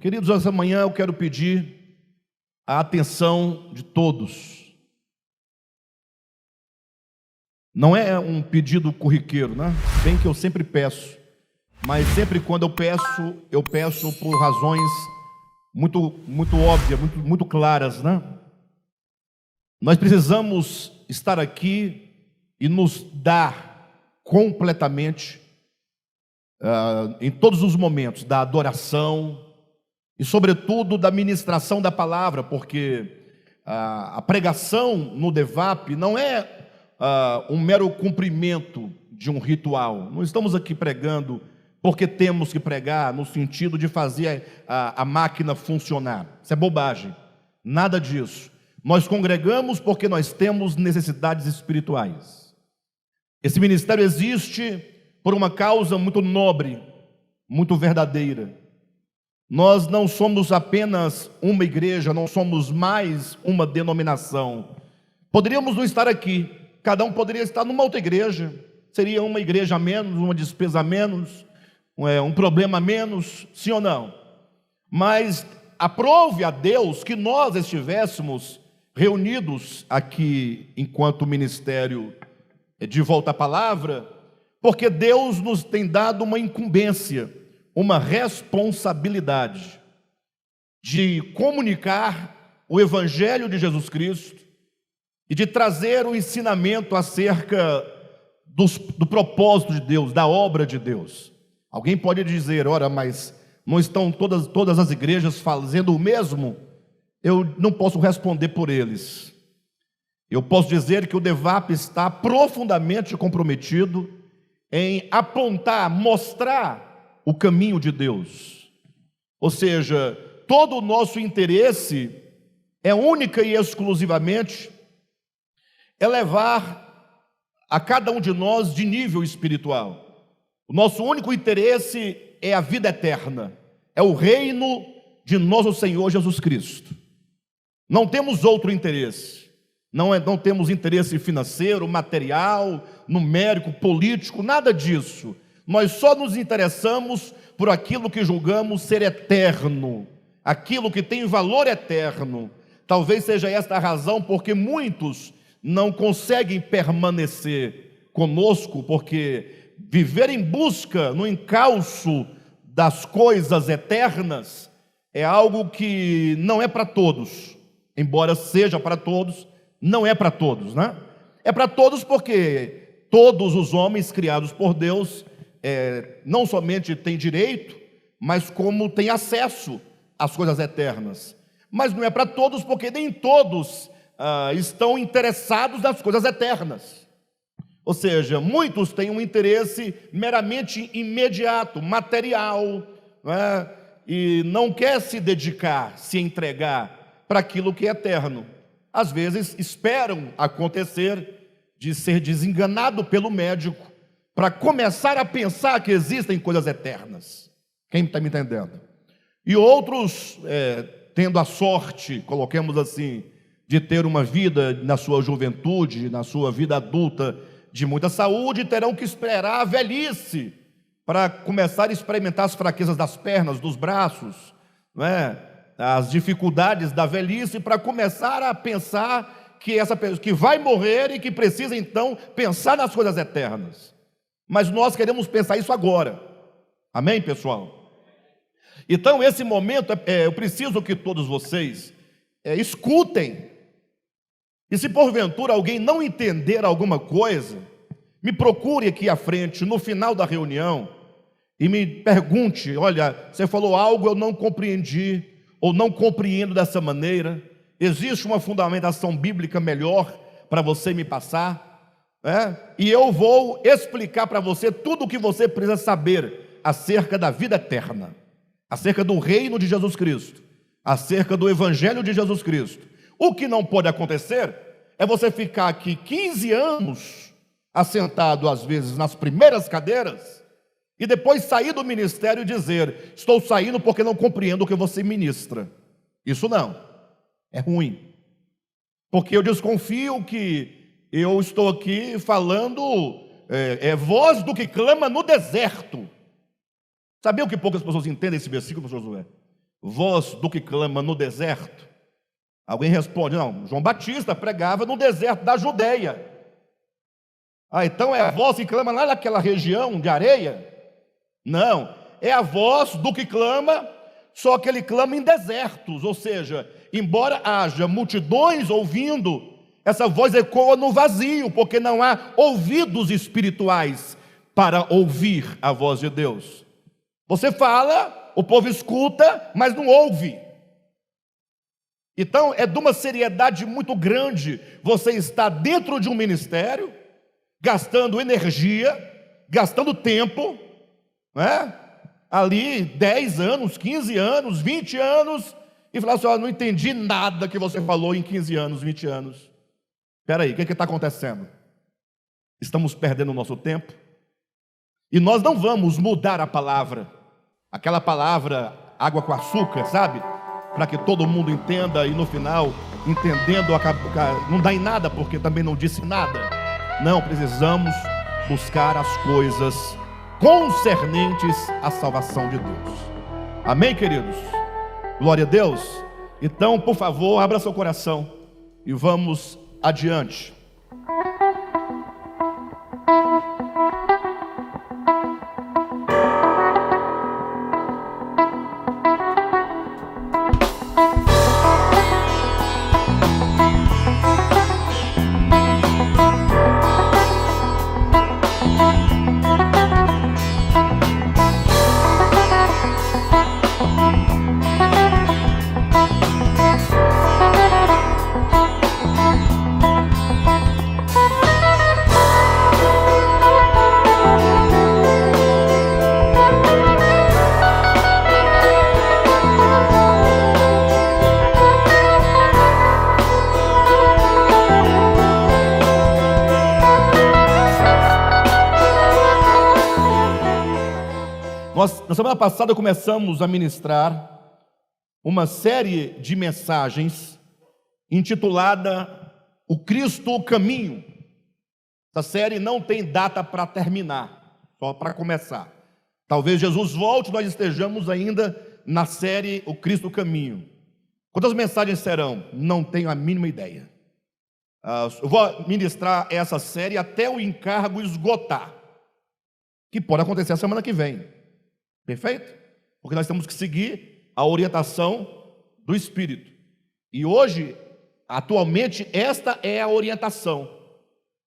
Queridos, essa manhã eu quero pedir a atenção de todos. Não é um pedido corriqueiro, né? Bem que eu sempre peço, mas sempre quando eu peço por razões muito óbvias, muito claras, né? Nós precisamos estar aqui e nos dar completamente, em todos os momentos, da adoração e, sobretudo, da ministração da palavra, porque a pregação no DEVAP não é um mero cumprimento de um ritual. Não estamos aqui pregando porque temos que pregar no sentido de fazer a máquina funcionar. Isso é bobagem, nada disso. Nós congregamos porque nós temos necessidades espirituais. Esse ministério existe por uma causa muito nobre, muito verdadeira. Nós não somos apenas uma igreja, não somos mais uma denominação. Poderíamos não estar aqui, cada um poderia estar numa outra igreja, seria uma igreja a menos, uma despesa a menos, um problema a menos, sim ou não? Mas aprove a Deus que nós estivéssemos reunidos aqui enquanto ministério de volta à palavra, porque Deus nos tem dado uma incumbência, uma responsabilidade de comunicar o Evangelho de Jesus Cristo e de trazer o ensinamento acerca do propósito de Deus, da obra de Deus. Alguém pode dizer, ora, mas não estão todas as igrejas fazendo o mesmo? Eu não posso responder por eles. Eu posso dizer que o DEVAP está profundamente comprometido em apontar, mostrar o caminho de Deus. Ou seja, todo o nosso interesse é única e exclusivamente levar a cada um de nós de nível espiritual. O nosso único interesse é a vida eterna, é o reino de nosso Senhor Jesus Cristo. Não temos outro interesse, não temos interesse financeiro, material, numérico, político, nada disso. Nós só nos interessamos por aquilo que julgamos ser eterno, aquilo que tem valor eterno. Talvez seja esta a razão porque muitos não conseguem permanecer conosco, porque viver em busca, no encalço das coisas eternas, é algo que não é para todos. Embora seja para todos, não é para todos, né? É para todos porque todos os homens criados por Deus não somente têm direito, mas como têm acesso às coisas eternas. Mas não é para todos porque nem todos estão interessados nas coisas eternas. Ou seja, muitos têm um interesse meramente imediato, material, né? E não quer se dedicar, se entregar para aquilo que é eterno. Às vezes esperam acontecer de ser desenganado pelo médico para começar a pensar que existem coisas eternas. Quem está me entendendo? E outros, tendo a sorte, coloquemos assim, de ter uma vida na sua juventude, na sua vida adulta de muita saúde, terão que esperar a velhice para começar a experimentar as fraquezas das pernas, dos braços, não é? As dificuldades da velhice, para começar a pensar que essa pessoa que vai morrer e que precisa então pensar nas coisas eternas. Mas nós queremos pensar isso agora. Amém, pessoal? Então esse momento eu preciso que todos vocês escutem. E se porventura alguém não entender alguma coisa, me procure aqui à frente no final da reunião e me pergunte: olha, você falou algo eu não compreendi, ou não compreendo dessa maneira, existe uma fundamentação bíblica melhor para você me passar, né? E eu vou explicar para você tudo o que você precisa saber acerca da vida eterna, acerca do reino de Jesus Cristo, acerca do Evangelho de Jesus Cristo. O que não pode acontecer é você ficar aqui 15 anos, assentado às vezes nas primeiras cadeiras, e depois sair do ministério e dizer: estou saindo porque não compreendo o que você ministra. Isso não, é ruim, porque eu desconfio que eu estou aqui falando voz do que clama no deserto. Sabia o que poucas pessoas entendem esse versículo, pastor Josué? voz do que clama no deserto? Alguém responde: não, João Batista pregava no deserto da Judeia. Ah, então é a voz que clama lá naquela região de areia? Não, é a voz do que clama, só que ele clama em desertos, ou seja, embora haja multidões ouvindo, essa voz ecoa no vazio, porque não há ouvidos espirituais para ouvir a voz de Deus. Você fala, o povo escuta, mas não ouve. Então é de uma seriedade muito grande você estar dentro de um ministério, gastando energia, gastando tempo, né? Ali 10 anos, 15 anos, 20 anos, e falar assim: não entendi nada que você falou em 15 anos, 20 anos. Espera aí, o que está acontecendo? Estamos perdendo o nosso tempo? E nós não vamos mudar a palavra, aquela palavra água com açúcar, sabe? Para que todo mundo entenda e no final, entendendo, não dá em nada, porque também não disse nada. Não, precisamos buscar as coisas concernentes à salvação de Deus. Amém, queridos? Glória a Deus. Então, por favor, abra seu coração e vamos adiante. Na semana passada começamos a ministrar uma série de mensagens intitulada O Cristo o Caminho. Essa série não tem data para terminar, só para começar. Talvez Jesus volte, nós estejamos ainda na série O Cristo o Caminho. Quantas mensagens serão? Não tenho a mínima ideia. Eu vou ministrar essa série até o encargo esgotar, que pode acontecer a semana que vem. Perfeito? Porque nós temos que seguir a orientação do Espírito. E hoje, atualmente, esta é a orientação.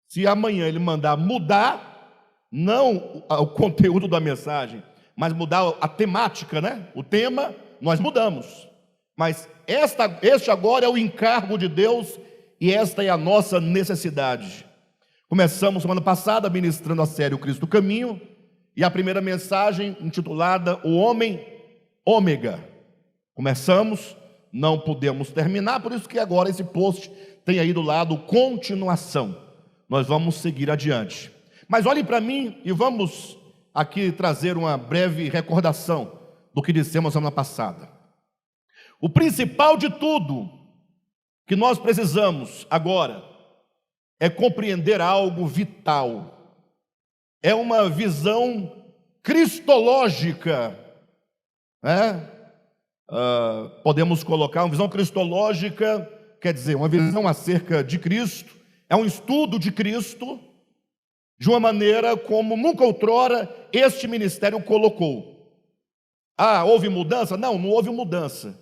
Se amanhã ele mandar mudar, não o conteúdo da mensagem, mas mudar a temática, né? O tema, nós mudamos. Mas este agora é o encargo de Deus e esta é a nossa necessidade. Começamos semana passada ministrando a série O Cristo o Caminho. E a primeira mensagem intitulada O Homem Ômega. Começamos, não podemos terminar, por isso que agora esse post tem aí do lado continuação. Nós vamos seguir adiante. Mas olhem para mim e vamos aqui trazer uma breve recordação do que dissemos semana passada. O principal de tudo que nós precisamos agora é compreender algo vital. É uma visão cristológica, né? Podemos colocar uma visão cristológica, quer dizer, uma visão acerca de Cristo, é um estudo de Cristo, de uma maneira como nunca outrora este ministério colocou. Houve mudança? Não houve mudança,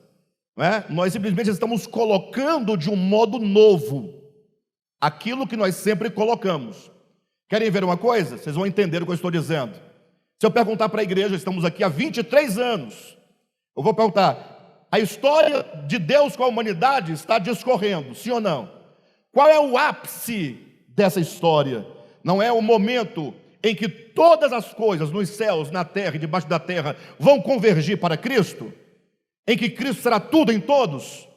né? Nós simplesmente estamos colocando de um modo novo aquilo que nós sempre colocamos. Querem ver uma coisa? Vocês vão entender o que eu estou dizendo. Se eu perguntar para a igreja, estamos aqui há 23 anos, eu vou perguntar: a história de Deus com a humanidade está discorrendo, sim ou não? Qual é o ápice dessa história? Não é o momento em que todas as coisas nos céus, na terra e debaixo da terra vão convergir para Cristo? Em que Cristo será tudo em todos?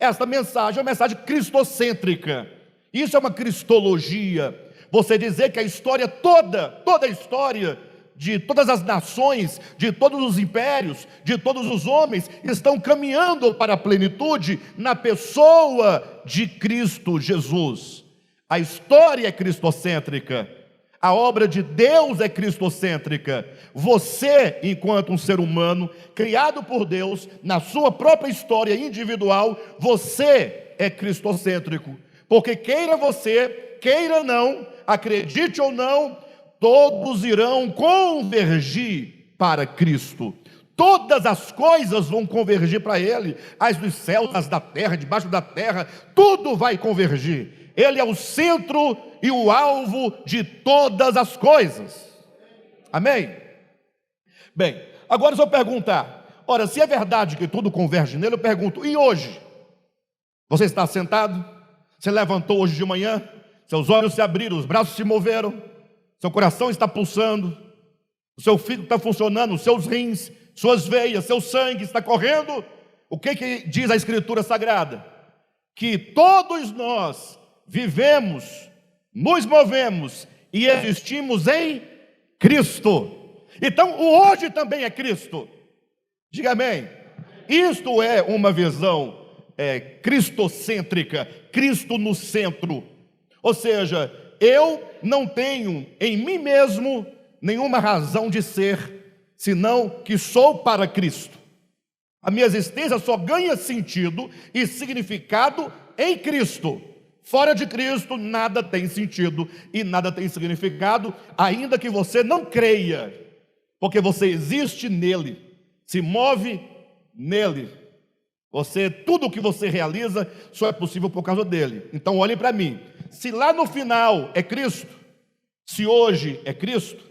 Esta mensagem é uma mensagem cristocêntrica. Isso é uma cristologia. Você dizer que a história toda a história de todas as nações, de todos os impérios, de todos os homens, estão caminhando para a plenitude na pessoa de Cristo Jesus. A história é cristocêntrica. A obra de Deus é cristocêntrica. Você, enquanto um ser humano, criado por Deus, na sua própria história individual, você é cristocêntrico. Porque queira você, queira não, acredite ou não, todos irão convergir para Cristo. Todas as coisas vão convergir para Ele, as dos céus, as da terra, debaixo da terra, tudo vai convergir. Ele é o centro e o alvo de todas as coisas. Amém? Bem, agora se eu perguntar, ora, se é verdade que tudo converge nele, eu pergunto, e hoje? Você está sentado? Você levantou hoje de manhã? Seus olhos se abriram, os braços se moveram, seu coração está pulsando, o seu fígado está funcionando, os seus rins, suas veias, seu sangue está correndo. O que diz a Escritura Sagrada? Que todos nós vivemos, nos movemos e existimos em Cristo. Então o hoje também é Cristo. Diga amém. Isto é uma visão cristocêntrica, Cristo no centro. Ou seja, eu não tenho em mim mesmo nenhuma razão de ser, senão que sou para Cristo. A minha existência só ganha sentido e significado em Cristo. Fora de Cristo nada tem sentido e nada tem significado, ainda que você não creia, porque você existe nele, se move nele. Tudo o que você realiza só é possível por causa dele. Então olhem para mim, se lá no final é Cristo, se hoje é Cristo,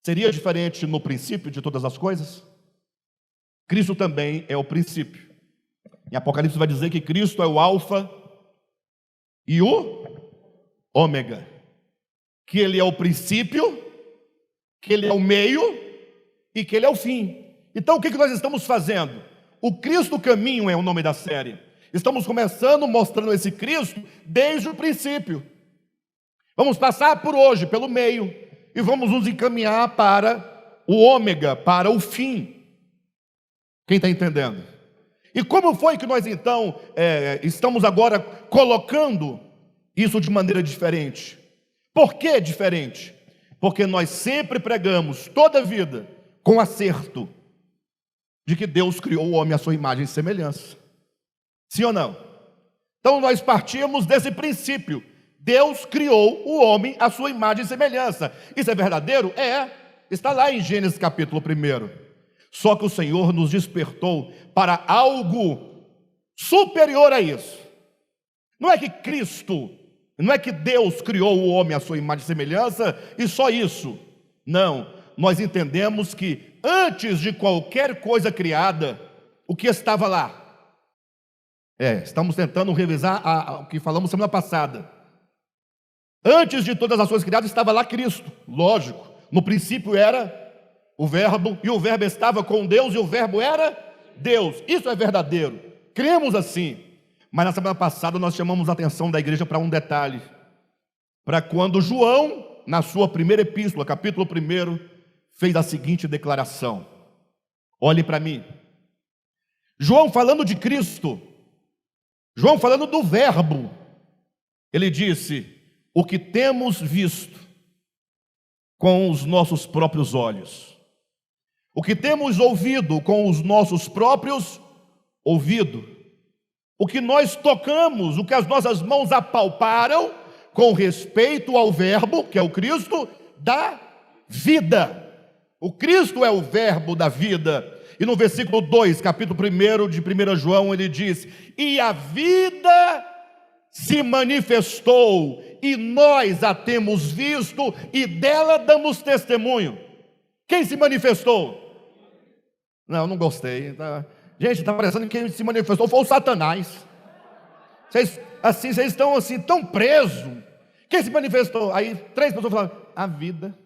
seria diferente no princípio de todas as coisas? Cristo também é o princípio. Em Apocalipse vai dizer que Cristo é o alfa e o ômega, que ele é o princípio, que ele é o meio e que ele é o fim. Então o que nós estamos fazendo? O Cristo Caminho é o nome da série. Estamos começando mostrando esse Cristo desde o princípio. Vamos passar por hoje, pelo meio, e vamos nos encaminhar para o ômega, para o fim. Quem está entendendo? E como foi que nós então estamos agora colocando isso de maneira diferente? Por que diferente? Porque nós sempre pregamos toda a vida com acerto de que Deus criou o homem à sua imagem e semelhança. Sim ou não? Então nós partimos desse princípio. Deus criou o homem à sua imagem e semelhança. Isso é verdadeiro? Está lá em Gênesis capítulo 1. Só que o Senhor nos despertou para algo superior a isso. Não é que Cristo, não é que Deus criou o homem à sua imagem e semelhança e só isso. Não, nós entendemos que antes de qualquer coisa criada, o que estava lá? Estamos tentando revisar o que falamos semana passada. Antes de todas as coisas criadas estava lá Cristo, lógico. No princípio era o verbo, e o verbo estava com Deus, e o verbo era Deus. Isso é verdadeiro, cremos assim. Mas na semana passada nós chamamos a atenção da igreja para um detalhe. Para quando João, na sua primeira epístola, capítulo 1, fez a seguinte declaração. Olhe para mim. João falando de Cristo, João falando do verbo, ele disse: o que temos visto com os nossos próprios olhos, o que temos ouvido com os nossos próprios ouvidos, o que nós tocamos, o que as nossas mãos apalparam com respeito ao verbo, que é o Cristo da vida. O Cristo é o verbo da vida. E no versículo 2, capítulo 1 de 1 João, ele diz: e a vida se manifestou, e nós a temos visto, e dela damos testemunho. Quem se manifestou? Não gostei. Gente, está parecendo que quem se manifestou foi o Satanás. Vocês estão assim, tão presos. Quem se manifestou? Aí 3 pessoas falaram: a vida.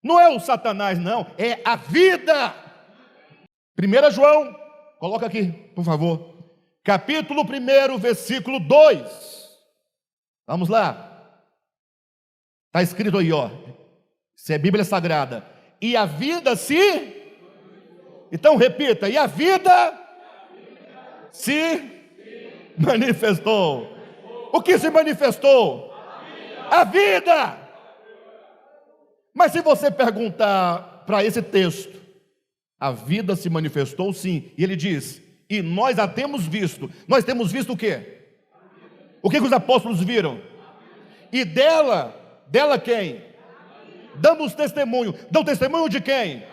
Não é o Satanás, não, é a vida. 1 João, coloca aqui, por favor. Capítulo 1, versículo 2. Vamos lá. Está escrito aí, ó. Isso é Bíblia Sagrada. E a vida se... Então repita. E a vida se manifestou. O que se manifestou? A vida. Mas se você perguntar para esse texto, a vida se manifestou sim, e ele diz, e nós a temos visto. Nós temos visto o quê? O que os apóstolos viram? E dela quem? Damos testemunho. Dão testemunho de quem?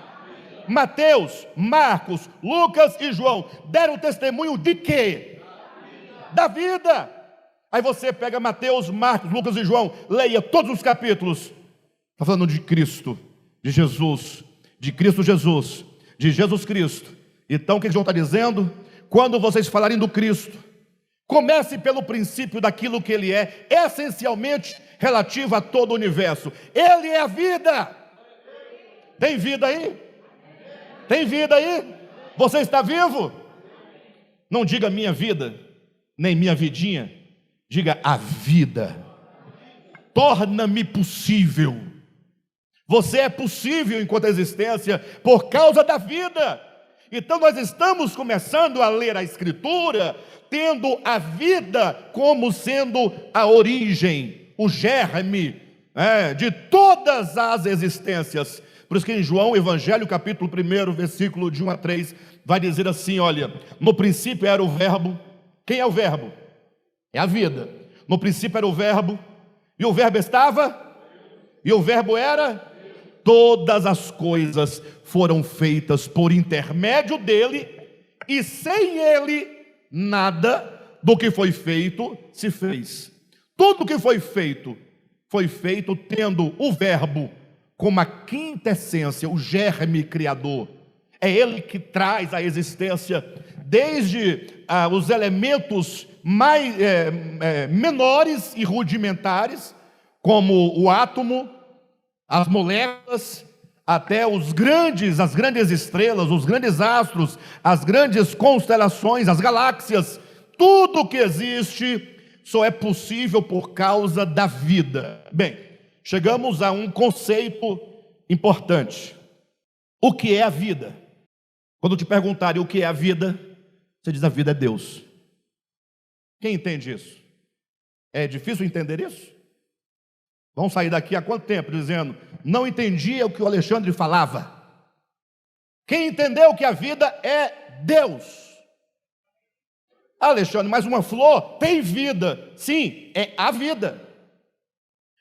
Mateus, Marcos, Lucas e João deram testemunho de quê? Da vida. Aí você pega Mateus, Marcos, Lucas e João, leia todos os capítulos. Está falando de Cristo, de Jesus, de Cristo Jesus, de Jesus Cristo. Então o que João está dizendo? Quando vocês falarem do Cristo, comece pelo princípio daquilo que Ele é, essencialmente relativo a todo o universo. Ele é a vida. Tem vida aí? Tem vida aí? Você está vivo? Não diga minha vida, nem minha vidinha. Diga a vida. Torna-me possível. Você é possível enquanto existência por causa da vida. Então nós estamos começando a ler a Escritura, tendo a vida como sendo a origem, o germe de todas as existências. Por isso que em João, Evangelho, capítulo 1, versículo de 1 a 3, vai dizer assim, olha, no princípio era o verbo. Quem é o verbo? É a vida. No princípio era o verbo, e o verbo estava, e o verbo era. Todas as coisas foram feitas por intermédio dele, e sem ele, nada do que foi feito se fez. Tudo que foi feito tendo o verbo como a quintessência, o germe criador. É ele que traz à existência desde os elementos mais menores e rudimentares, como o átomo, as moléculas, até as grandes estrelas, os grandes astros, as grandes constelações, as galáxias. Tudo que existe só é possível por causa da vida. Bem, chegamos a um conceito importante. O que é a vida? Quando te perguntarem o que é a vida, você diz: a vida é Deus. Quem entende isso? É difícil entender isso? Vamos sair daqui há quanto tempo dizendo: não entendia o que o Alexandre falava? Quem entendeu que a vida é Deus? Alexandre, mas uma flor tem vida. Sim, é a vida.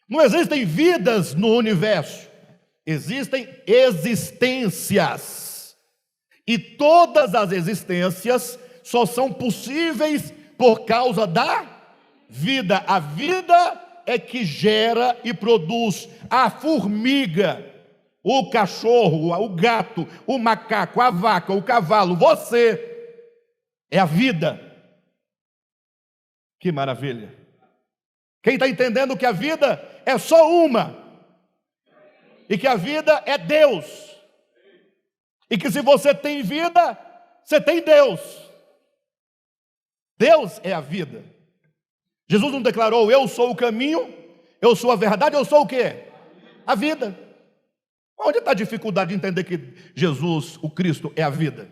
Não existem vidas no universo, existem existências. E todas as existências só são possíveis por causa da vida. A vida é que gera e produz a formiga, o cachorro, o gato, o macaco, a vaca, o cavalo. Você é a vida. Que maravilha! Quem está entendendo que a vida é só uma, e que a vida é Deus, e que se você tem vida, você tem Deus. Deus é a vida. Jesus não declarou: eu sou o caminho, eu sou a verdade, eu sou o quê? A vida. Onde está a dificuldade de entender que Jesus, o Cristo, é a vida?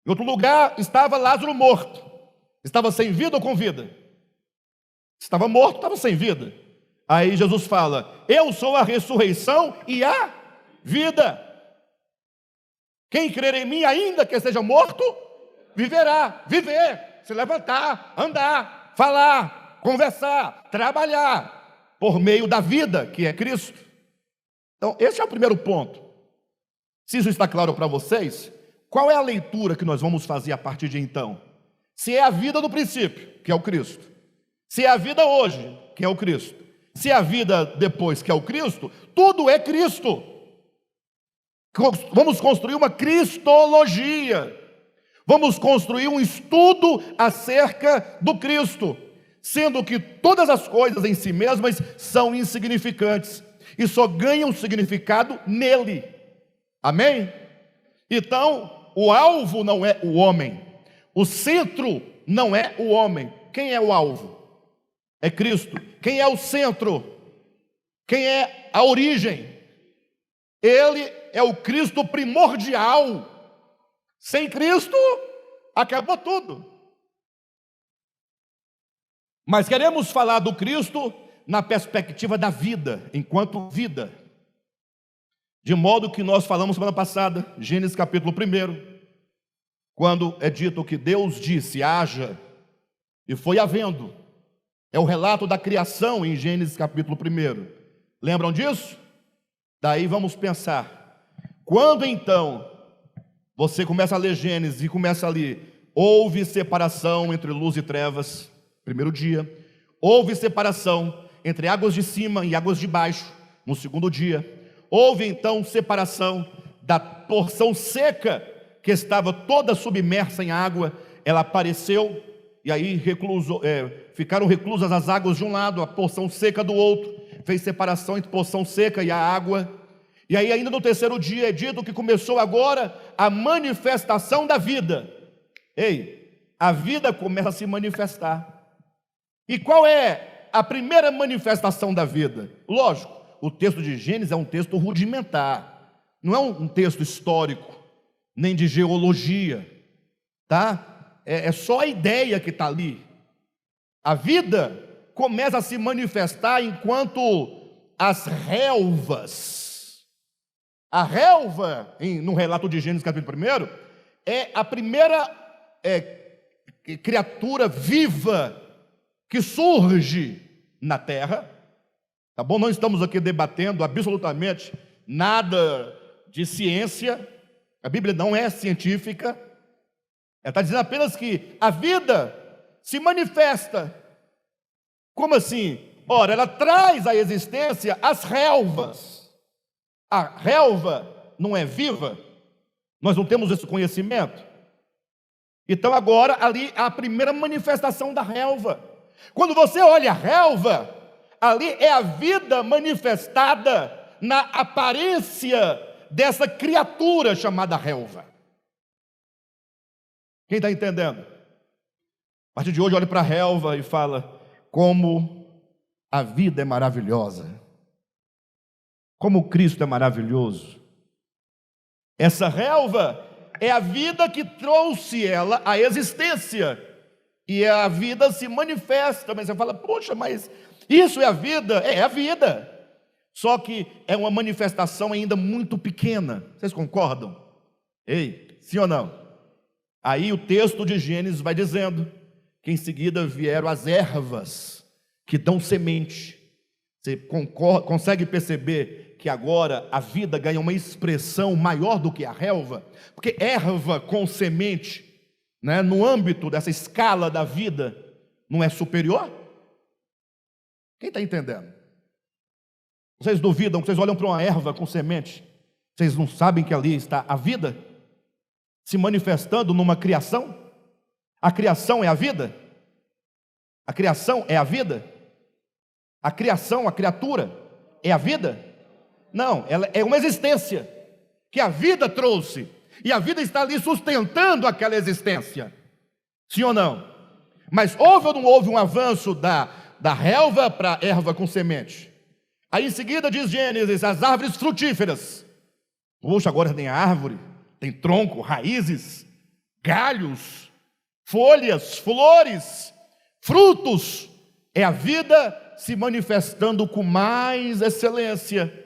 Em outro lugar estava Lázaro morto. Estava sem vida ou com vida? Estava morto, estava sem vida. Aí Jesus fala: eu sou a ressurreição e a vida. Quem crer em mim, ainda que esteja morto, viverá. Viver, se levantar, andar, falar, conversar, trabalhar, por meio da vida, que é Cristo. Então, esse é o primeiro ponto. Se isso está claro para vocês, qual é a leitura que nós vamos fazer a partir de então? Se é a vida do princípio, que é o Cristo. Se é a vida hoje, que é o Cristo. Se é a vida depois, que é o Cristo, tudo é Cristo. Vamos construir uma cristologia. Vamos construir um estudo acerca do Cristo, sendo que todas as coisas em si mesmas são insignificantes e só ganham significado nele. Amém? Então, o alvo não é o homem, o centro não é o homem. Quem é o alvo? É Cristo. Quem é o centro? Quem é a origem? Ele é o Cristo primordial. Sem Cristo, acabou tudo. Mas queremos falar do Cristo na perspectiva da vida, enquanto vida. De modo que nós falamos semana passada, Gênesis capítulo 1, quando é dito que Deus disse, haja, e foi havendo. É o relato da criação em Gênesis capítulo 1. Lembram disso? Daí vamos pensar. Quando então você começa a ler Gênesis e começa ali, houve separação entre luz e trevas, primeiro dia. Houve separação entre águas de cima e águas de baixo, no segundo dia. Houve então separação da porção seca, que estava toda submersa em água, ela apareceu, e aí ficaram reclusas as águas de um lado, a porção seca do outro, fez separação entre a porção seca e a água. E aí ainda no terceiro dia é dito que começou agora a manifestação da vida. Ei, a vida começa a se manifestar. E qual é a primeira manifestação da vida? Lógico, o texto de Gênesis é um texto rudimentar, não é um texto histórico, nem de geologia, tá? É só a ideia que está ali. A vida começa a se manifestar enquanto as relvas. A relva, no relato de Gênesis capítulo 1, é a primeira criatura viva que surge na terra. Tá bom? Não estamos aqui debatendo absolutamente nada de ciência. A Bíblia não é científica. Ela está dizendo apenas que a vida se manifesta. Como assim? Ora, ela traz à existência as relvas. A relva não é viva? Nós não temos esse conhecimento? Então agora ali há a primeira manifestação da relva. Quando você olha a relva, ali é a vida manifestada na aparência dessa criatura chamada relva. Quem está entendendo? A partir de hoje olhe para a relva e fala, como a vida é maravilhosa, como Cristo é maravilhoso. Essa relva é a vida que trouxe ela à existência, e a vida se manifesta. Mas você fala, poxa, mas isso é a vida? É a vida, só que é uma manifestação ainda muito pequena. Vocês concordam? Ei, sim ou não? Aí o texto de Gênesis vai dizendo que em seguida vieram as ervas que dão semente. Você consegue perceber que agora a vida ganha uma expressão maior do que a relva? Porque erva com semente, né, no âmbito dessa escala da vida, não é superior? Quem está entendendo? Vocês duvidam, vocês olham para uma erva com semente, vocês não sabem que ali está a vida se manifestando numa criação? A criação é a vida? A criação é a vida? A criação, a criatura, é a vida? Não, ela é uma existência que a vida trouxe, e a vida está ali sustentando aquela existência. Sim ou não? Mas houve ou não houve um avanço da relva para a erva com semente? Aí em seguida diz Gênesis, as árvores frutíferas. Puxa, agora tem árvore, tem tronco, raízes, galhos, folhas, flores, frutos. É a vida se manifestando com mais excelência.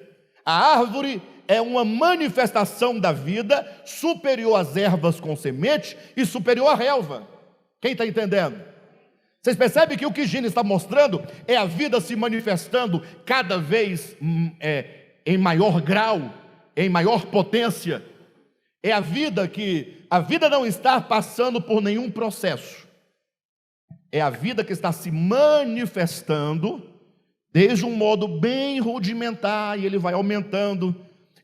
A árvore é uma manifestação da vida superior às ervas com semente e superior à relva. Quem está entendendo? Vocês percebem que o que Gênesis está mostrando é a vida se manifestando cada vez em maior grau, em maior potência. É a vida não está passando por nenhum processo. É a vida que está se manifestando desde um modo bem rudimentar, e ele vai aumentando.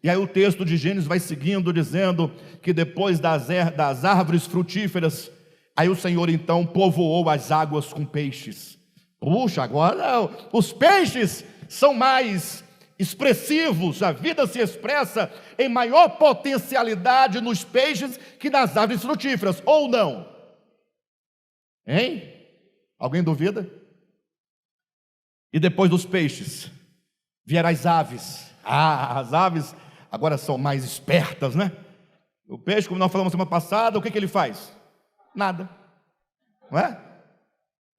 E aí o texto de Gênesis vai seguindo, dizendo que depois das árvores frutíferas, aí o Senhor então povoou as águas com peixes. Puxa, agora os peixes são mais expressivos, a vida se expressa em maior potencialidade nos peixes que nas árvores frutíferas, ou não? Hein? Alguém duvida? E depois dos peixes vieram as aves. As aves agora são mais espertas, né? O peixe, como nós falamos semana passada, o que ele faz? Nada, não é?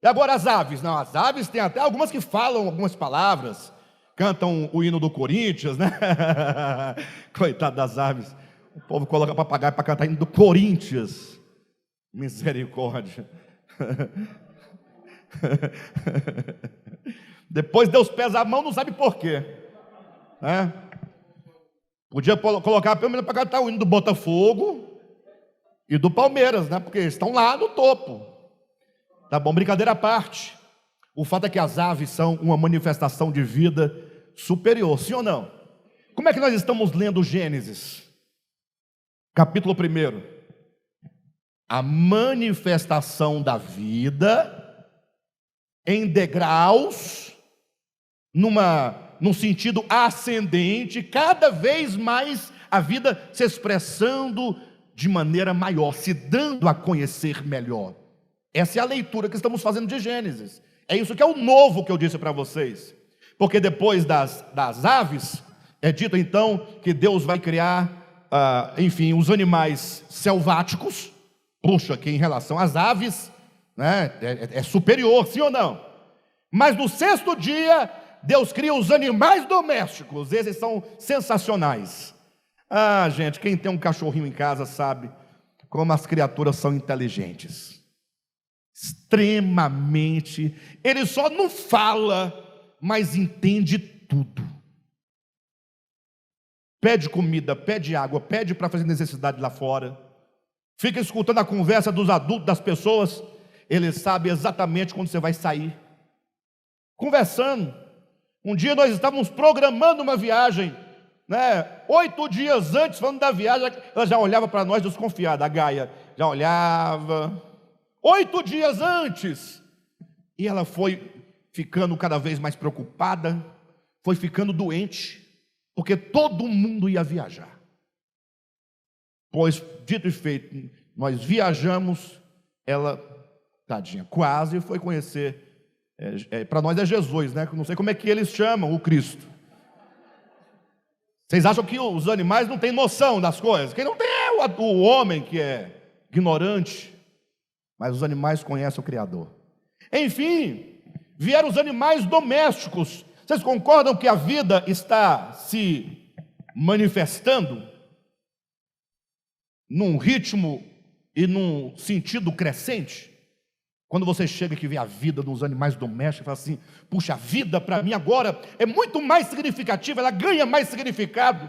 E agora as aves? Não, as aves tem até algumas que falam algumas palavras, cantam o hino do Corinthians, né? Coitado das aves. O povo coloca papagaio para cantar o hino do Corinthians. Misericórdia. Depois Deus pesa a mão, não sabe por quê, né? Podia colocar pelo menos para cantar o hino do Botafogo e do Palmeiras, né? Porque estão lá no topo. Tá bom, brincadeira à parte. O fato é que as aves são uma manifestação de vida superior, sim ou não? Como é que nós estamos lendo Gênesis? Capítulo 1. A manifestação da vida em degraus, num sentido ascendente, cada vez mais a vida se expressando de maneira maior, se dando a conhecer melhor. Essa é a leitura que estamos fazendo de Gênesis. É isso que é o novo que eu disse para vocês. Porque depois das aves, é dito então que Deus vai criar, enfim, os animais selváticos. Puxa, que em relação às aves, né, é superior, sim ou não? Mas no 6º dia, Deus cria os animais domésticos. Esses são sensacionais. Ah, gente, quem tem um cachorrinho em casa sabe como as criaturas são inteligentes. Extremamente. Ele só não fala, mas entende tudo. Pede comida, pede água, pede para fazer necessidade lá fora. Fica escutando a conversa dos adultos, das pessoas. Ele sabe exatamente quando você vai sair. Conversando. Um dia nós estávamos programando uma viagem, né? 8 dias antes, falando da viagem, ela já olhava para nós desconfiada, a Gaia já olhava. 8 dias antes. E ela foi ficando cada vez mais preocupada, foi ficando doente, porque todo mundo ia viajar. Pois, dito e feito, nós viajamos, ela, tadinha, quase foi conhecer, para nós é Jesus, né? Não sei como é que eles chamam o Cristo. Vocês acham que os animais não têm noção das coisas? Quem não tem é o homem que é ignorante, mas os animais conhecem o Criador. Enfim, vieram os animais domésticos. Vocês concordam que a vida está se manifestando num ritmo e num sentido crescente? Quando você chega e vê a vida dos animais domésticos, fala assim: puxa, a vida para mim agora é muito mais significativa, ela ganha mais significado.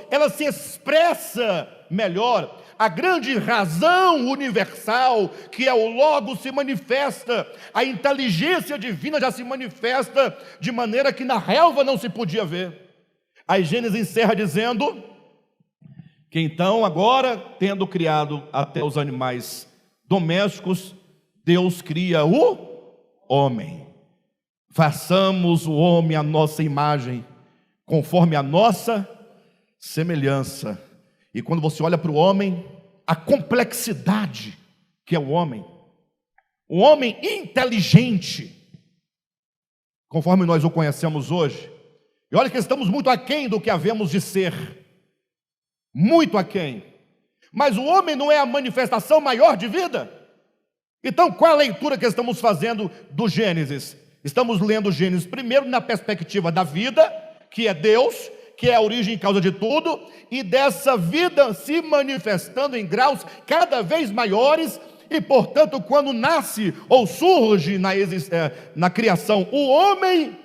Ela se expressa melhor. A grande razão universal, que é o Logos, se manifesta. A inteligência divina já se manifesta de maneira que na relva não se podia ver. Aí Gênesis encerra dizendo que então agora, tendo criado até os animais domésticos, Deus cria o homem. Façamos o homem à nossa imagem, conforme a nossa semelhança. E quando você olha para o homem, a complexidade que é o homem inteligente, conforme nós o conhecemos hoje, e olha que estamos muito aquém do que havemos de ser, muito aquém, mas o homem não é a manifestação maior de vida? Então qual a leitura que estamos fazendo do Gênesis? Estamos lendo Gênesis primeiro na perspectiva da vida, que é Deus, que é a origem e causa de tudo, e dessa vida se manifestando em graus cada vez maiores, e portanto quando nasce ou surge na criação o homem,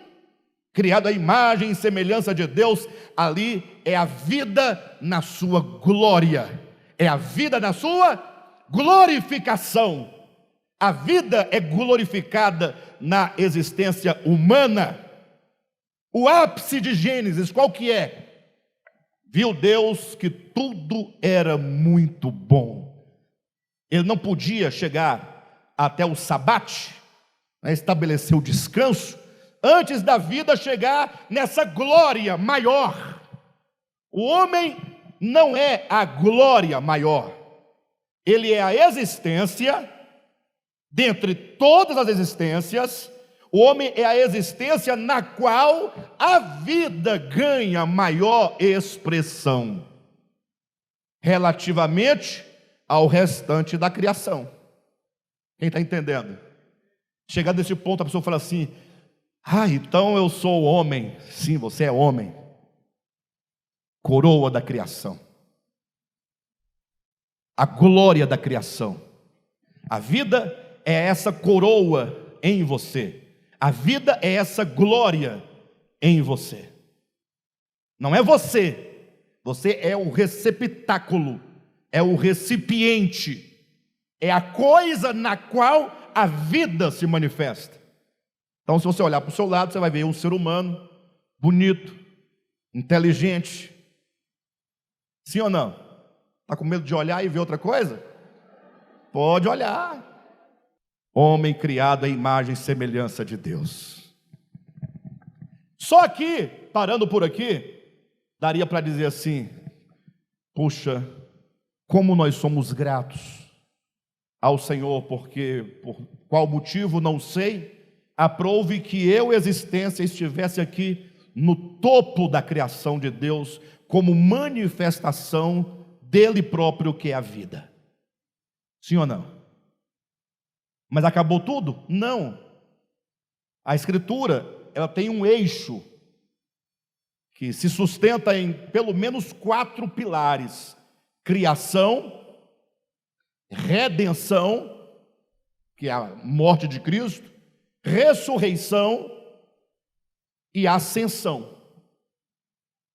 criado à imagem e semelhança de Deus, ali é a vida na sua glória, é a vida na sua glorificação. A vida é glorificada na existência humana. O ápice de Gênesis, qual que é? Viu Deus que tudo era muito bom. Ele não podia chegar até o sabate, né, estabelecer o descanso, antes da vida chegar nessa glória maior. O homem não é a glória maior. Ele é a existência, dentre todas as existências, o homem é a existência na qual a vida ganha maior expressão, relativamente ao restante da criação. Quem está entendendo? Chegado nesse ponto, a pessoa fala assim: Ah, então eu sou homem. Sim, você é homem. Coroa da criação. A glória da criação. A vida é essa coroa em você. A vida é essa glória em você. Não é você. Você é o receptáculo, é o recipiente, é a coisa na qual a vida se manifesta. Então, se você olhar para o seu lado, você vai ver um ser humano bonito, inteligente. Sim ou não? Está com medo de olhar e ver outra coisa? Pode olhar. Homem criado à imagem e semelhança de Deus. Só que, parando por aqui, daria para dizer assim: puxa, como nós somos gratos ao Senhor, porque, por qual motivo, não sei, aprove que eu, existência, estivesse aqui no topo da criação de Deus, como manifestação dele próprio, que é a vida. Sim ou não? Mas acabou tudo? Não. A Escritura, ela tem um eixo que se sustenta em pelo menos 4 pilares: criação, redenção, que é a morte de Cristo, ressurreição e ascensão.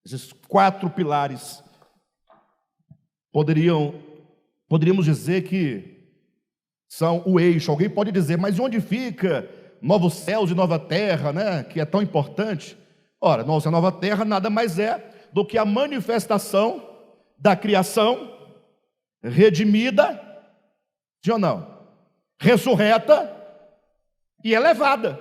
Esses 4 pilares poderíamos dizer que são o eixo. Alguém pode dizer, mas onde fica novos céus e nova terra, né? Que é tão importante. Ora, nossa nova terra nada mais é do que a manifestação da criação redimida, sim ou não? Ressurreta e elevada.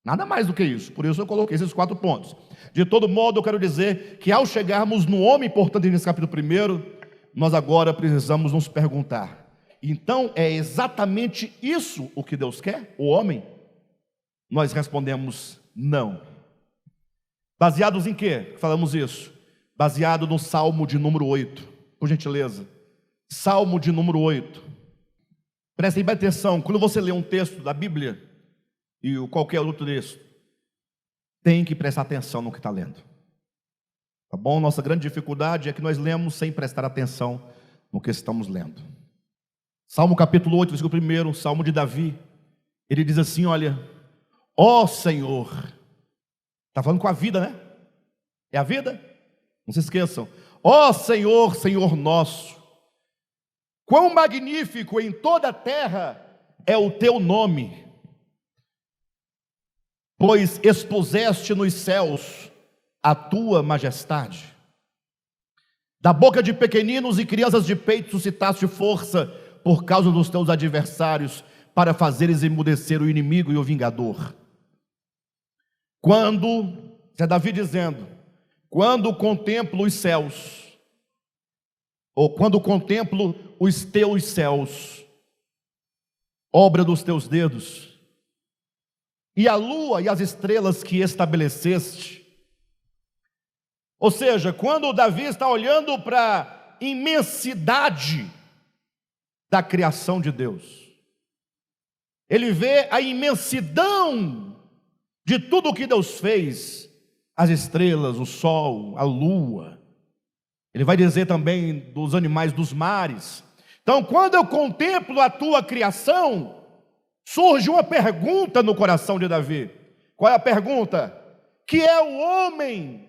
Nada mais do que isso. Por isso eu coloquei esses 4 pontos. De todo modo, eu quero dizer que ao chegarmos no homem, portanto, nesse capítulo 1, nós agora precisamos nos perguntar: então é exatamente isso o que Deus quer, o homem? Nós respondemos não. Baseados em quê? Falamos isso. Baseado no Salmo de número 8. Por gentileza. Salmo de número 8. Prestem bem atenção. Quando você lê um texto da Bíblia e qualquer outro texto, tem que prestar atenção no que está lendo. Tá bom? Nossa grande dificuldade é que nós lemos sem prestar atenção no que estamos lendo. Salmo capítulo 8, versículo 1, Salmo de Davi. Ele diz assim, olha: ó Senhor. Está falando com a vida, né? É a vida? Não se esqueçam. Ó Senhor, Senhor nosso, quão magnífico em toda a terra é o teu nome, pois expuseste nos céus a tua majestade. Da boca de pequeninos e crianças de peito suscitaste força por causa dos teus adversários, para fazeres emudecer o inimigo e o vingador. Isso é Davi dizendo, quando contemplo os céus, ou quando contemplo os teus céus, obra dos teus dedos, e a lua e as estrelas que estabeleceste. Ou seja, quando Davi está olhando para a imensidade da criação de Deus, ele vê a imensidão de tudo o que Deus fez, as estrelas, o sol, a lua. Ele vai dizer também dos animais dos mares. Então, quando eu contemplo a tua criação, surge uma pergunta no coração de Davi. Qual é a pergunta? Que é o homem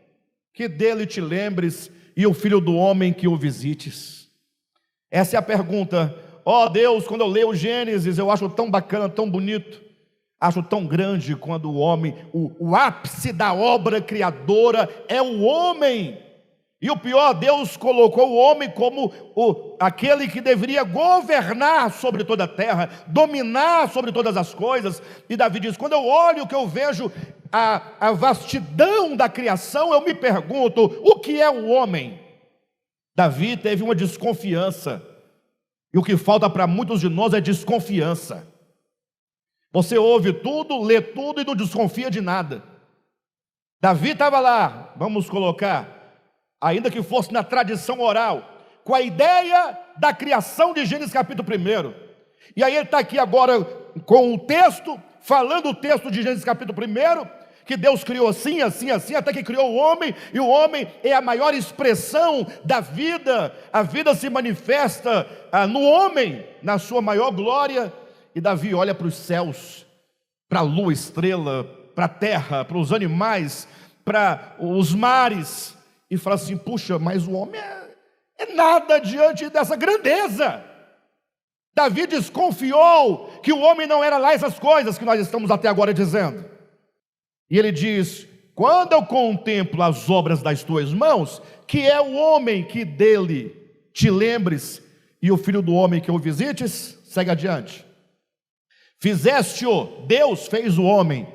que dele te lembres, e o filho do homem que o visites? Essa é a pergunta. Ó Deus, quando eu leio o Gênesis, eu acho tão bacana, tão bonito, acho tão grande quando o homem, o ápice da obra criadora é o homem. E o pior, Deus colocou o homem como aquele que deveria governar sobre toda a terra, dominar sobre todas as coisas. E Davi diz, quando eu olho, que eu vejo a vastidão da criação, eu me pergunto, o que é o homem? Davi teve uma desconfiança, e o que falta para muitos de nós é desconfiança. Você ouve tudo, lê tudo e não desconfia de nada. Davi estava lá, vamos colocar, ainda que fosse na tradição oral, com a ideia da criação de Gênesis capítulo 1. E aí ele está aqui agora com o texto, falando o texto de Gênesis capítulo 1, que Deus criou assim, assim, assim, até que criou o homem, e o homem é a maior expressão da vida. A vida se manifesta no homem, na sua maior glória. E Davi olha para os céus, para a lua, estrela, para a terra, para os animais, para os mares, e fala assim: puxa, mas o homem é nada diante dessa grandeza. Davi desconfiou que o homem não era lá essas coisas que nós estamos até agora dizendo. E ele diz: quando eu contemplo as obras das tuas mãos, que é o homem que dele te lembres, e o filho do homem que o visites. Segue adiante. Fizeste-o, Deus fez o homem,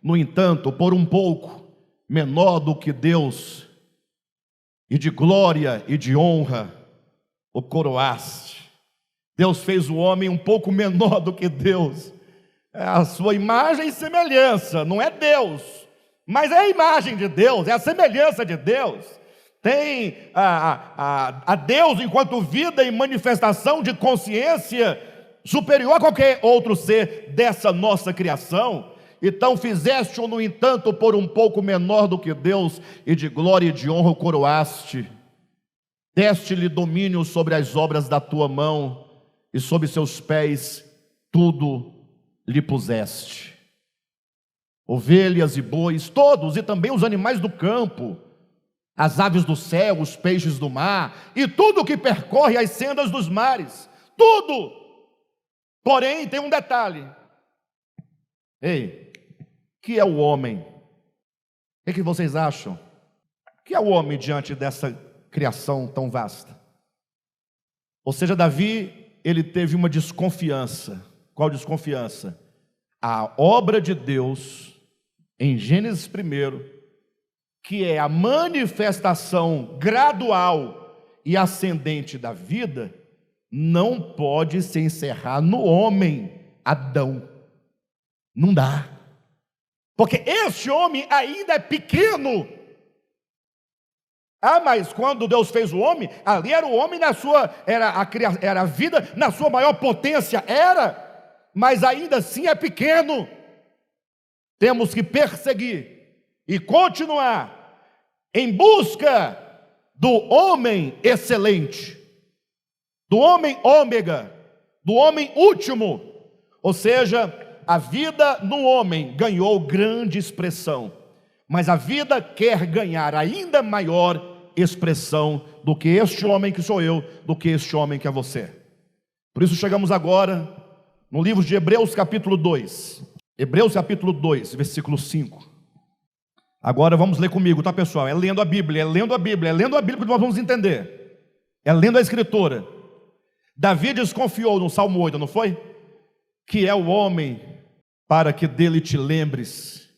no entanto, por um pouco menor do que Deus, e de glória e de honra o coroaste. Deus fez o homem um pouco menor do que Deus. É a sua imagem e semelhança, não é Deus, mas é a imagem de Deus, é a semelhança de Deus. Tem a Deus enquanto vida e manifestação de consciência superior a qualquer outro ser dessa nossa criação. Então fizeste-o, no entanto, por um pouco menor do que Deus, e de glória e de honra o coroaste. Deste-lhe domínio sobre as obras da tua mão, e sob seus pés tudo lhe puseste. Ovelhas e bois, todos, e também os animais do campo, as aves do céu, os peixes do mar, e tudo que percorre as sendas dos mares, tudo. Porém, tem um detalhe. Ei, que é o homem? O que vocês acham? Que é o homem diante dessa criação tão vasta? Ou seja, Davi, ele teve uma desconfiança. Qual desconfiança? A obra de Deus, em Gênesis 1, que é a manifestação gradual e ascendente da vida, não pode se encerrar no homem, Adão. Não dá. Porque esse homem ainda é pequeno. Mas quando Deus fez o homem, ali era o homem era a vida na sua maior potência, mas ainda assim é pequeno. Temos que perseguir e continuar em busca do homem excelente, do homem ômega, do homem último. Ou seja, a vida no homem ganhou grande expressão, mas a vida quer ganhar ainda maior expressão do que este homem que sou eu, do que este homem que é você. Por isso chegamos agora no livro de Hebreus capítulo 2. Hebreus capítulo 2, versículo 5. Agora vamos ler comigo, tá, pessoal? É lendo a Bíblia, é lendo a Bíblia, é lendo a Bíblia que nós vamos entender. É lendo a Escritura. Davi desconfiou no Salmo 8, não foi? Que é o homem para que dele te lembres,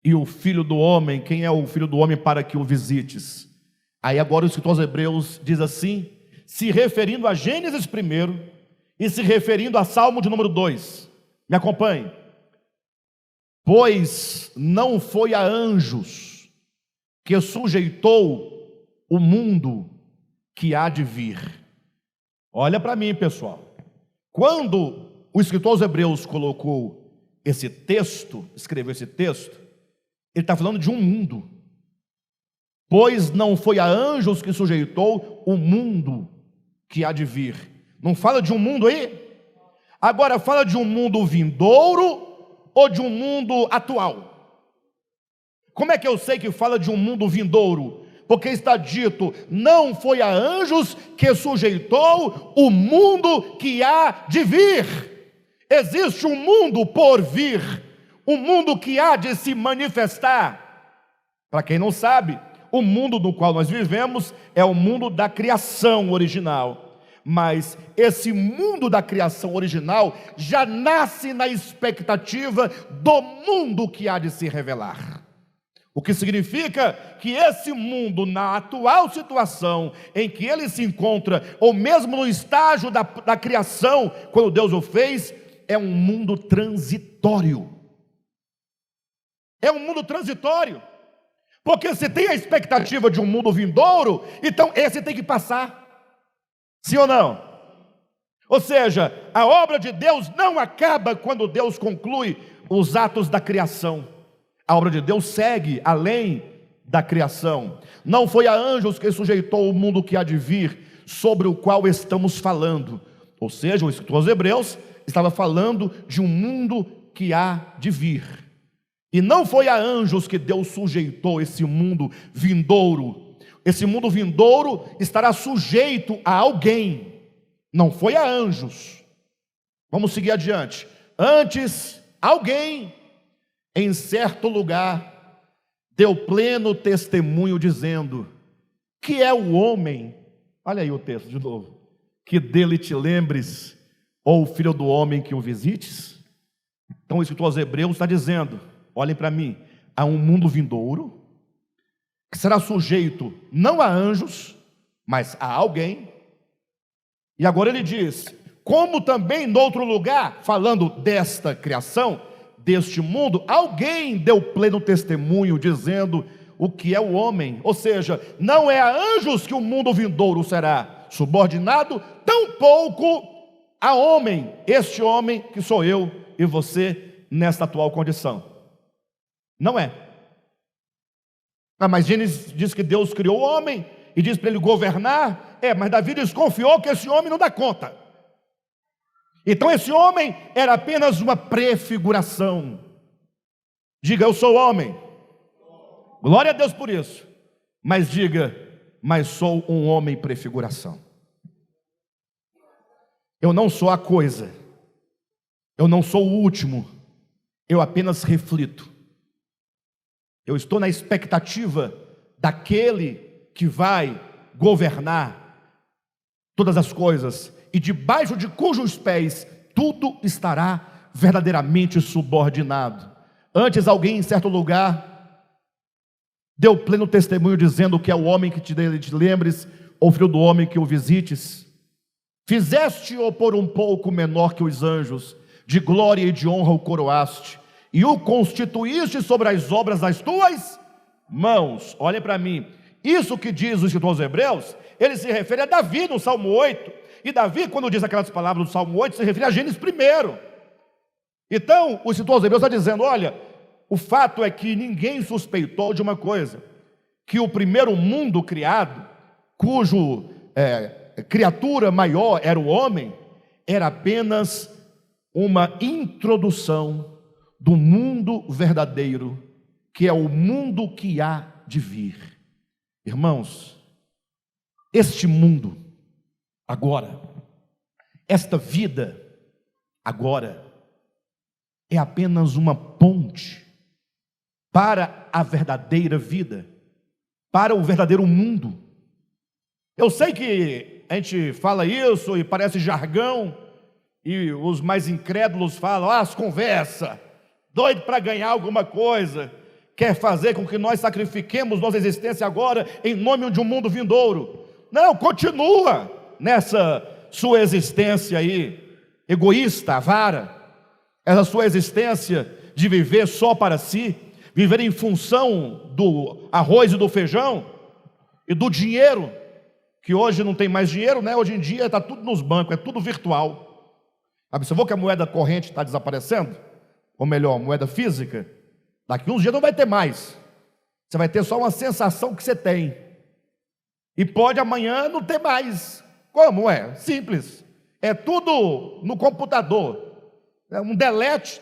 e o filho do homem, quem é o filho do homem para que o visites? Aí agora o escritor aos Hebreus diz assim, se referindo a Gênesis 1 e se referindo a Salmo de número 2. Me acompanhe. Pois não foi a anjos que sujeitou o mundo que há de vir. Olha para mim, pessoal. Quando o escritor aos Hebreus colocou esse texto, escreveu esse texto, ele está falando de um mundo. Pois não foi a anjos que sujeitou o mundo que há de vir. Não fala de um mundo aí? Agora fala de um mundo vindouro ou de um mundo atual? Como é que eu sei que fala de um mundo vindouro? Porque está dito, não foi a anjos que sujeitou o mundo que há de vir. Existe um mundo por vir, um mundo que há de se manifestar. Para quem não sabe, o mundo no qual nós vivemos é o mundo da criação original. Mas esse mundo da criação original já nasce na expectativa do mundo que há de se revelar. O que significa que esse mundo, na atual situação em que ele se encontra, ou mesmo no estágio da criação, quando Deus o fez, é um mundo transitório. É um mundo transitório. Porque se tem a expectativa de um mundo vindouro, então esse tem que passar. Sim ou não? Ou seja, a obra de Deus não acaba quando Deus conclui os atos da criação. A obra de Deus segue além da criação. Não foi a anjos que sujeitou o mundo que há de vir, sobre o qual estamos falando. Ou seja, o escritor aos Hebreus estava falando de um mundo que há de vir. E não foi a anjos que Deus sujeitou esse mundo vindouro. Esse mundo vindouro estará sujeito a alguém. Não foi a anjos. Vamos seguir adiante. Antes, alguém em certo lugar deu pleno testemunho dizendo: que é o homem, olha aí o texto de novo, que dele te lembres, ou o filho do homem que o visites. Então o escritor aos Hebreus está dizendo: olhem para mim, há um mundo vindouro, que será sujeito não a anjos, mas a alguém. E agora ele diz, como também em outro lugar, falando desta criação, deste mundo, alguém deu pleno testemunho, dizendo o que é o homem. Ou seja, não é a anjos que o mundo vindouro será subordinado, tampouco a homem, este homem que sou eu e você, nesta atual condição. Não é. Mas Gênesis diz que Deus criou o homem e diz para ele governar. Mas Davi desconfiou que esse homem não dá conta. Então esse homem era apenas uma prefiguração. Diga, eu sou homem. Glória a Deus por isso. Mas diga, mas sou um homem prefiguração. Eu não sou a coisa. Eu não sou o último. Eu apenas reflito. Eu estou na expectativa daquele que vai governar todas as coisas, e debaixo de cujos pés tudo estará verdadeiramente subordinado. Antes alguém em certo lugar deu pleno testemunho dizendo que é o homem que te lembres, ou filho do homem que o visites. Fizeste-o por um pouco menor que os anjos, de glória e de honra o coroaste, e o constituíste sobre as obras das tuas mãos. Olha para mim, isso que diz o escritor aos Hebreus, ele se refere a Davi no Salmo 8, e Davi, quando diz aquelas palavras do Salmo 8, se refere a Gênesis primeiro. Então, o escritor aos Hebreus está dizendo, olha, o fato é que ninguém suspeitou de uma coisa, que o primeiro mundo criado, cujo criatura maior era o homem, era apenas uma introdução do mundo verdadeiro, que é o mundo que há de vir. Irmãos, este mundo agora, esta vida agora, é apenas uma ponte para a verdadeira vida, para o verdadeiro mundo. Eu sei que a gente fala isso e parece jargão, e os mais incrédulos falam, as conversas, doido para ganhar alguma coisa, quer fazer com que nós sacrifiquemos nossa existência agora em nome de um mundo vindouro. Não, continua nessa sua existência aí, egoísta, avara, essa sua existência de viver só para si, viver em função do arroz e do feijão e do dinheiro, que hoje não tem mais dinheiro, né? Hoje em dia está tudo nos bancos, é tudo virtual. Observou que a moeda corrente está desaparecendo? Ou melhor, moeda física? Daqui uns dias não vai ter mais. Você vai ter só uma sensação que você tem. E pode amanhã não ter mais. Como é? Simples. É tudo no computador. É um delete.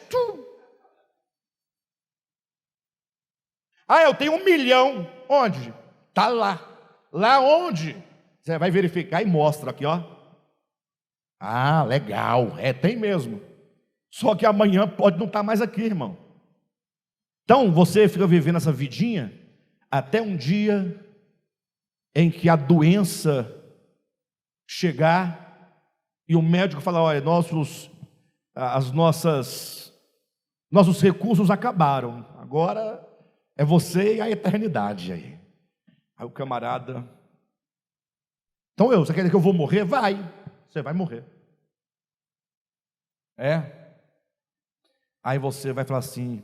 Eu tenho 1 milhão. Onde? Está lá. Lá onde? Você vai verificar e mostra aqui, ó. Legal. Tem mesmo. Só que amanhã pode não estar mais aqui, irmão. Então você fica vivendo essa vidinha até um dia em que a doença chegar e o médico falar, olha, nossos recursos acabaram, agora é você e a eternidade aí. Aí o camarada, então você quer dizer que eu vou morrer? Você vai morrer. Aí você vai falar assim,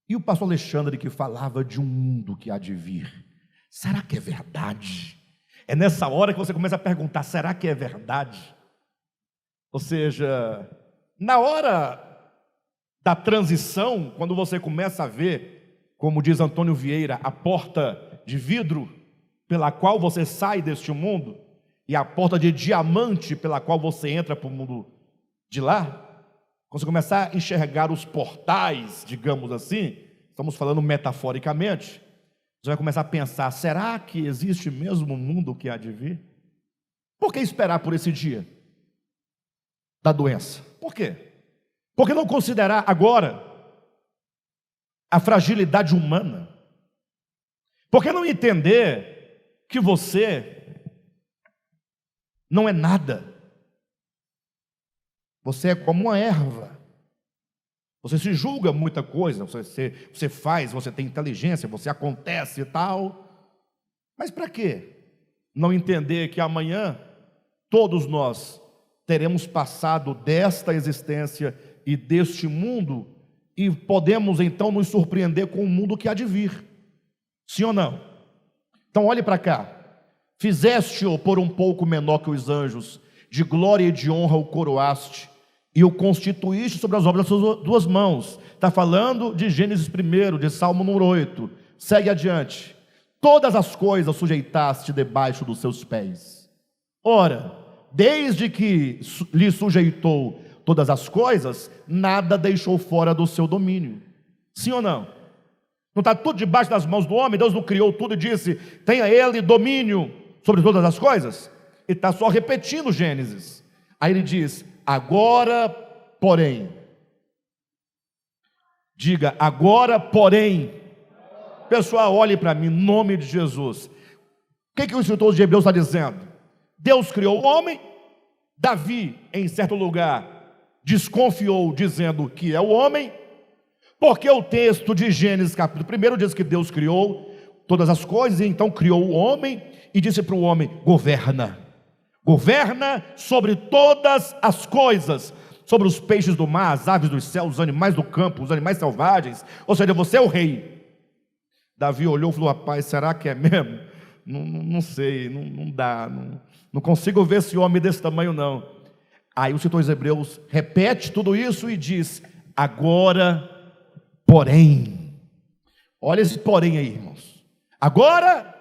e o pastor Alexandre que falava de um mundo que há de vir, será que é verdade? É nessa hora que você começa a perguntar, será que é verdade? Ou seja, na hora da transição, quando você começa a ver, como diz Antônio Vieira, a porta de vidro pela qual você sai deste mundo e a porta de diamante pela qual você entra para o mundo de lá, quando você começar a enxergar os portais, digamos assim, estamos falando metaforicamente, você vai começar a pensar, será que existe mesmo um mundo que há de vir? Por que esperar por esse dia da doença? Por quê? Por que não considerar agora a fragilidade humana? Por que não entender que você não é nada? Você é como uma erva. Você se julga muita coisa, você faz, você tem inteligência, você acontece e tal. Mas para quê? Não entender que amanhã todos nós teremos passado desta existência e deste mundo e podemos então nos surpreender com o mundo que há de vir. Sim ou não? Então olhe para cá. Fizeste-o por um pouco menor que os anjos, de glória e de honra o coroaste, e o constituíste sobre as obras das suas duas mãos. Está falando de Gênesis 1, de Salmo número 8. Segue adiante. Todas as coisas sujeitaste debaixo dos seus pés. Ora, desde que lhe sujeitou todas as coisas, nada deixou fora do seu domínio. Sim ou não? Não está tudo debaixo das mãos do homem? Deus não criou tudo e disse, tenha ele domínio sobre todas as coisas? Ele está só repetindo Gênesis. Aí ele diz, agora porém, diga, agora porém, pessoal, olhe para mim, em nome de Jesus. O que o escritor de Hebreus está dizendo? Deus criou o homem, Davi, em certo lugar, desconfiou, dizendo que é o homem, porque o texto de Gênesis capítulo 1 diz que Deus criou todas as coisas, e então criou o homem, e disse para o homem, governa sobre todas as coisas, sobre os peixes do mar, as aves dos céus, os animais do campo, os animais selvagens, ou seja, você é o rei. Davi olhou e falou, rapaz, será que é mesmo? Não sei, não dá, não consigo ver esse homem desse tamanho não. Aí o escritor de Hebreus repete tudo isso e diz, agora porém, olha esse porém aí, irmãos, agora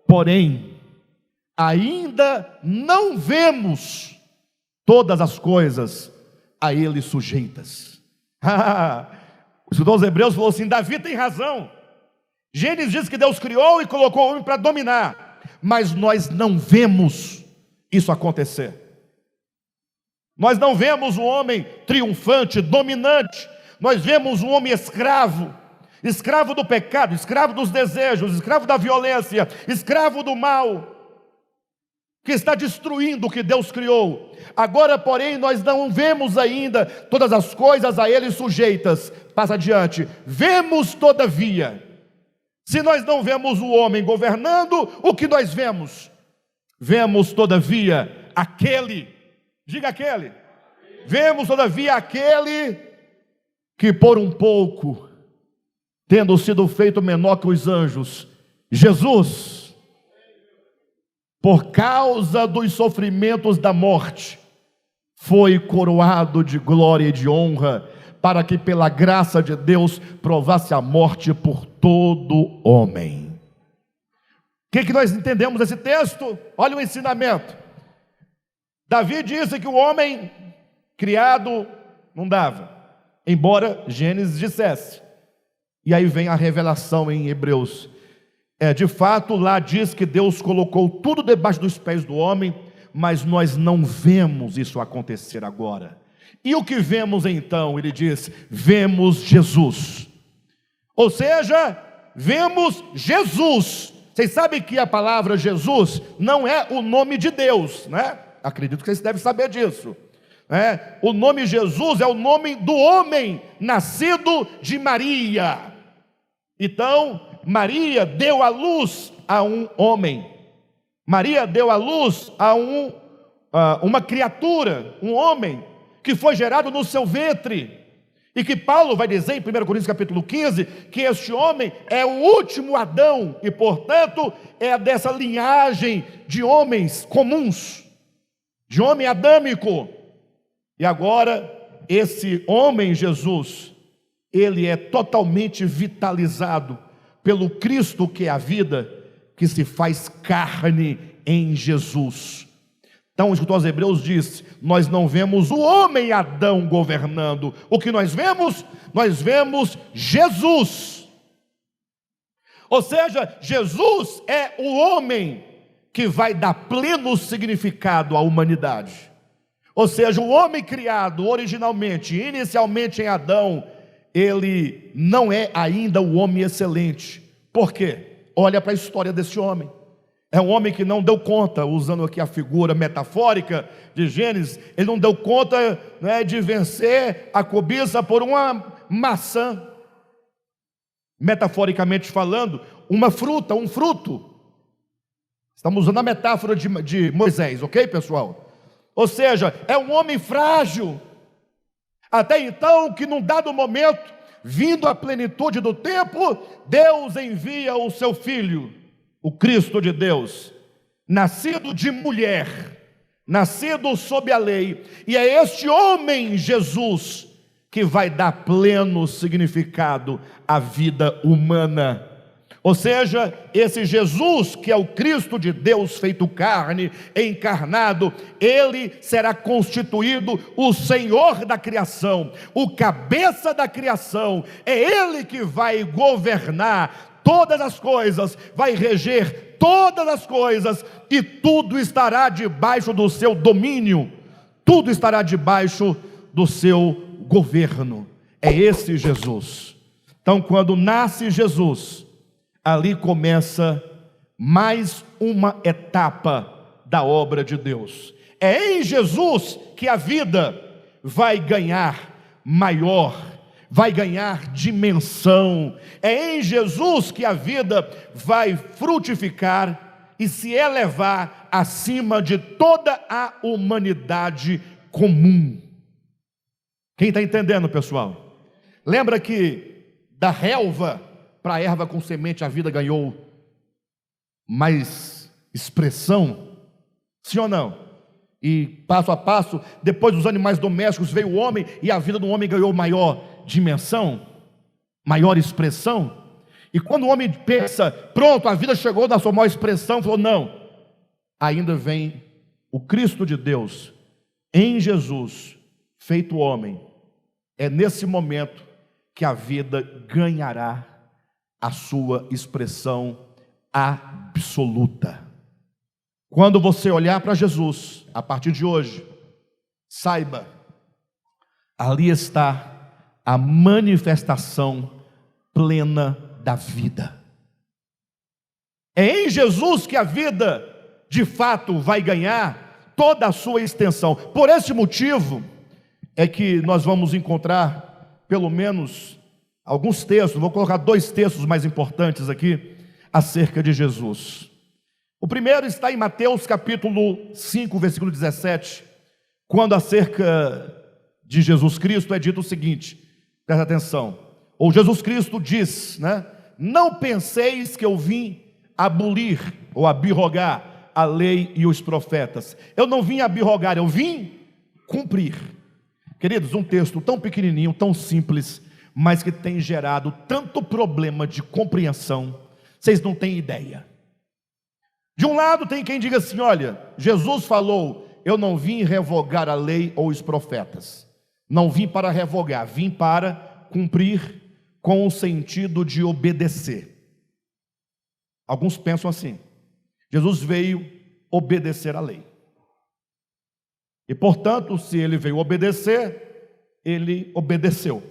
porém, ainda não vemos todas as coisas a ele sujeitas. O escritor dos Hebreus falou assim, Davi tem razão, Gênesis diz que Deus criou e colocou o homem para dominar, mas nós não vemos isso acontecer. Nós não vemos um homem triunfante, dominante. Nós vemos um homem escravo, escravo do pecado, escravo dos desejos, escravo da violência, escravo do mal, que está destruindo o que Deus criou. Agora, porém, nós não vemos ainda todas as coisas a ele sujeitas. Passa adiante. Vemos, todavia, se nós não vemos o homem governando, o que nós vemos? Vemos, todavia, aquele, diga aquele, vemos, todavia, aquele que por um pouco, tendo sido feito menor que os anjos, Jesus, por causa dos sofrimentos da morte, foi coroado de glória e de honra, para que pela graça de Deus provasse a morte por todo homem. O que nós entendemos desse texto? Olha o ensinamento. Davi disse que o homem criado não dava, embora Gênesis dissesse. E aí vem a revelação em Hebreus. De fato, lá diz que Deus colocou tudo debaixo dos pés do homem, mas nós não vemos isso acontecer agora. E o que vemos então? Ele diz, vemos Jesus. Ou seja, vemos Jesus. Vocês sabem que a palavra Jesus não é o nome de Deus, né? Acredito que vocês devem saber disso. O nome Jesus é o nome do homem nascido de Maria. Então, Maria deu à luz a um homem. Maria deu à luz a uma criatura, um homem, que foi gerado no seu ventre. E que Paulo vai dizer em 1 Coríntios capítulo 15, que este homem é o último Adão, e portanto é dessa linhagem de homens comuns, de homem adâmico. E agora esse homem Jesus, ele é totalmente vitalizado pelo Cristo que é a vida, que se faz carne em Jesus. Então o escritor aos Hebreus diz: nós não vemos o homem Adão governando. O que nós vemos? Nós vemos Jesus. Ou seja, Jesus é o homem que vai dar pleno significado à humanidade. Ou seja, o homem criado originalmente, inicialmente em Adão, ele não é ainda o homem excelente. Por quê? Olha para a história desse homem. É um homem que não deu conta, usando aqui a figura metafórica de Gênesis, ele não deu conta, né, de vencer a cobiça por uma maçã. Metaforicamente falando, uma fruta, um fruto. Estamos usando a metáfora de Moisés, ok, pessoal? Ou seja, é um homem frágil. Até então, que num dado momento, vindo à plenitude do tempo, Deus envia o seu Filho, o Cristo de Deus, nascido de mulher, nascido sob a lei, e é este homem Jesus que vai dar pleno significado à vida humana. Ou seja, esse Jesus que é o Cristo de Deus feito carne, encarnado, ele será constituído o Senhor da criação, o cabeça da criação. É ele que vai governar todas as coisas, vai reger todas as coisas, e tudo estará debaixo do seu domínio, tudo estará debaixo do seu governo. É esse Jesus. Então, quando nasce Jesus, ali começa mais uma etapa da obra de Deus. É em Jesus que a vida vai ganhar maior, vai ganhar dimensão. É em Jesus que a vida vai frutificar e se elevar acima de toda a humanidade comum. Quem está entendendo, pessoal? Lembra que da relva para a erva com semente a vida ganhou mais expressão? Sim ou não? E passo a passo, depois dos animais domésticos veio o homem, e a vida do homem ganhou maior dimensão, maior expressão. E quando o homem pensa, pronto, a vida chegou na sua maior expressão, falou: não, ainda vem o Cristo de Deus em Jesus, feito homem. É nesse momento que a vida ganhará a sua expressão absoluta. Quando você olhar para Jesus, a partir de hoje, saiba, ali está a manifestação plena da vida. É em Jesus que a vida, de fato, vai ganhar toda a sua extensão. Por esse motivo, é que nós vamos encontrar, pelo menos, alguns textos, vou colocar 2 textos mais importantes aqui, acerca de Jesus. O primeiro está em Mateus capítulo 5, versículo 17, quando acerca de Jesus Cristo é dito o seguinte, presta atenção, ou Jesus Cristo diz, né? Não penseis que eu vim abolir ou abrogar a lei e os profetas. Eu não vim abrogar, eu vim cumprir. Queridos, um texto tão pequenininho, tão simples, mas que tem gerado tanto problema de compreensão, vocês não têm ideia. De um lado tem quem diga assim: olha, Jesus falou, eu não vim revogar a lei ou os profetas. Não vim para revogar, vim para cumprir, com o sentido de obedecer. Alguns pensam assim: Jesus veio obedecer a lei. E portanto, se ele veio obedecer, ele obedeceu.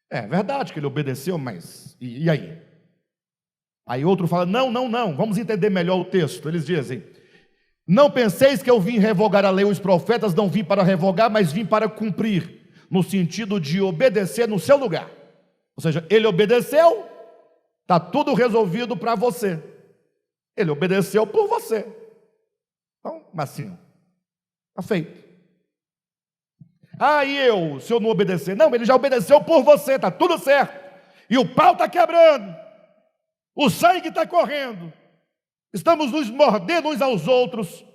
É verdade que ele obedeceu, mas e aí? Aí outro fala: não, vamos entender melhor o texto. Eles dizem: não penseis que eu vim revogar a lei ou os profetas, não vim para revogar, mas vim para cumprir, no sentido de obedecer no seu lugar. Ou seja, ele obedeceu, está tudo resolvido para você. Ele obedeceu por você. Então, assim, está feito. E eu, se eu não obedecer? Não, ele já obedeceu por você, está tudo certo. E o pau está quebrando, o sangue está correndo, estamos nos mordendo uns aos outros,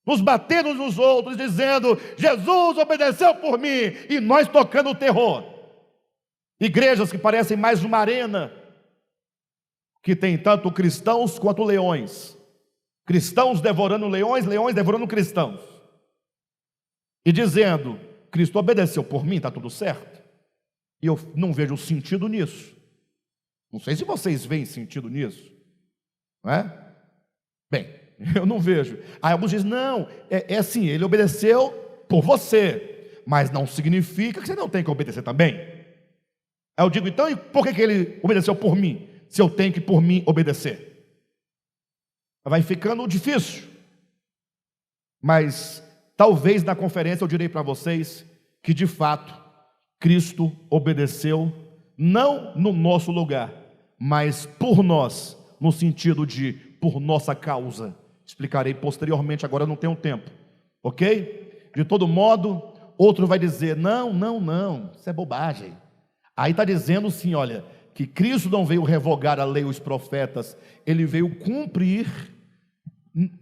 nos batendo uns nos outros, dizendo: Jesus obedeceu por mim, e nós tocando o terror. Igrejas que parecem mais uma arena, que tem tanto cristãos quanto leões, cristãos devorando leões, leões devorando cristãos, e dizendo: Cristo obedeceu por mim, está tudo certo. E eu não vejo sentido nisso. Não sei se vocês veem sentido nisso, não é? Bem, eu não vejo. Aí alguns dizem: não, é assim, ele obedeceu por você, mas não significa que você não tem que obedecer também. Aí eu digo: então, e por que ele obedeceu por mim, se eu tenho que por mim obedecer? Vai ficando difícil. Mas talvez na conferência eu direi para vocês que de fato Cristo obedeceu, não no nosso lugar, mas por nós, no sentido de por nossa causa. Explicarei posteriormente, agora eu não tenho tempo, ok? De todo modo, outro vai dizer: não, isso é bobagem. Aí está dizendo sim, olha, que Cristo não veio revogar a lei e os profetas, ele veio cumprir.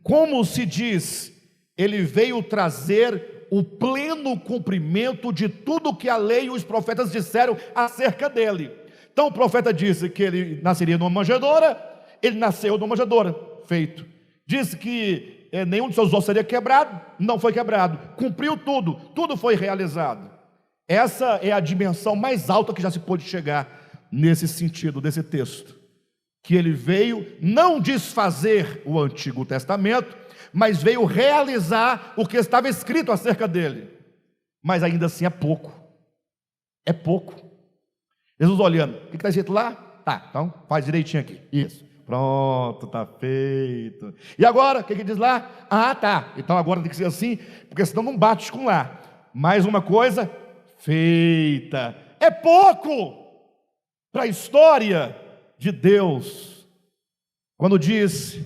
Como se diz, ele veio trazer o pleno cumprimento de tudo que a lei e os profetas disseram acerca dele. Então o profeta disse que ele nasceria numa manjedoura, ele nasceu numa manjedoura, feito. Disse que nenhum de seus ossos seria quebrado, não foi quebrado. Cumpriu tudo, tudo foi realizado. Essa é a dimensão mais alta que já se pôde chegar nesse sentido, desse texto. Que ele veio não desfazer o Antigo Testamento, mas veio realizar o que estava escrito acerca dele. Mas ainda assim é pouco. É pouco. Jesus olhando: o que está escrito lá? Tá, então faz direitinho aqui. Isso. Pronto, está feito. E agora, o que diz lá? Ah, tá. Então agora tem que ser assim, porque senão não bate com lá. Mais uma coisa feita. É pouco para a história de Deus. Quando diz: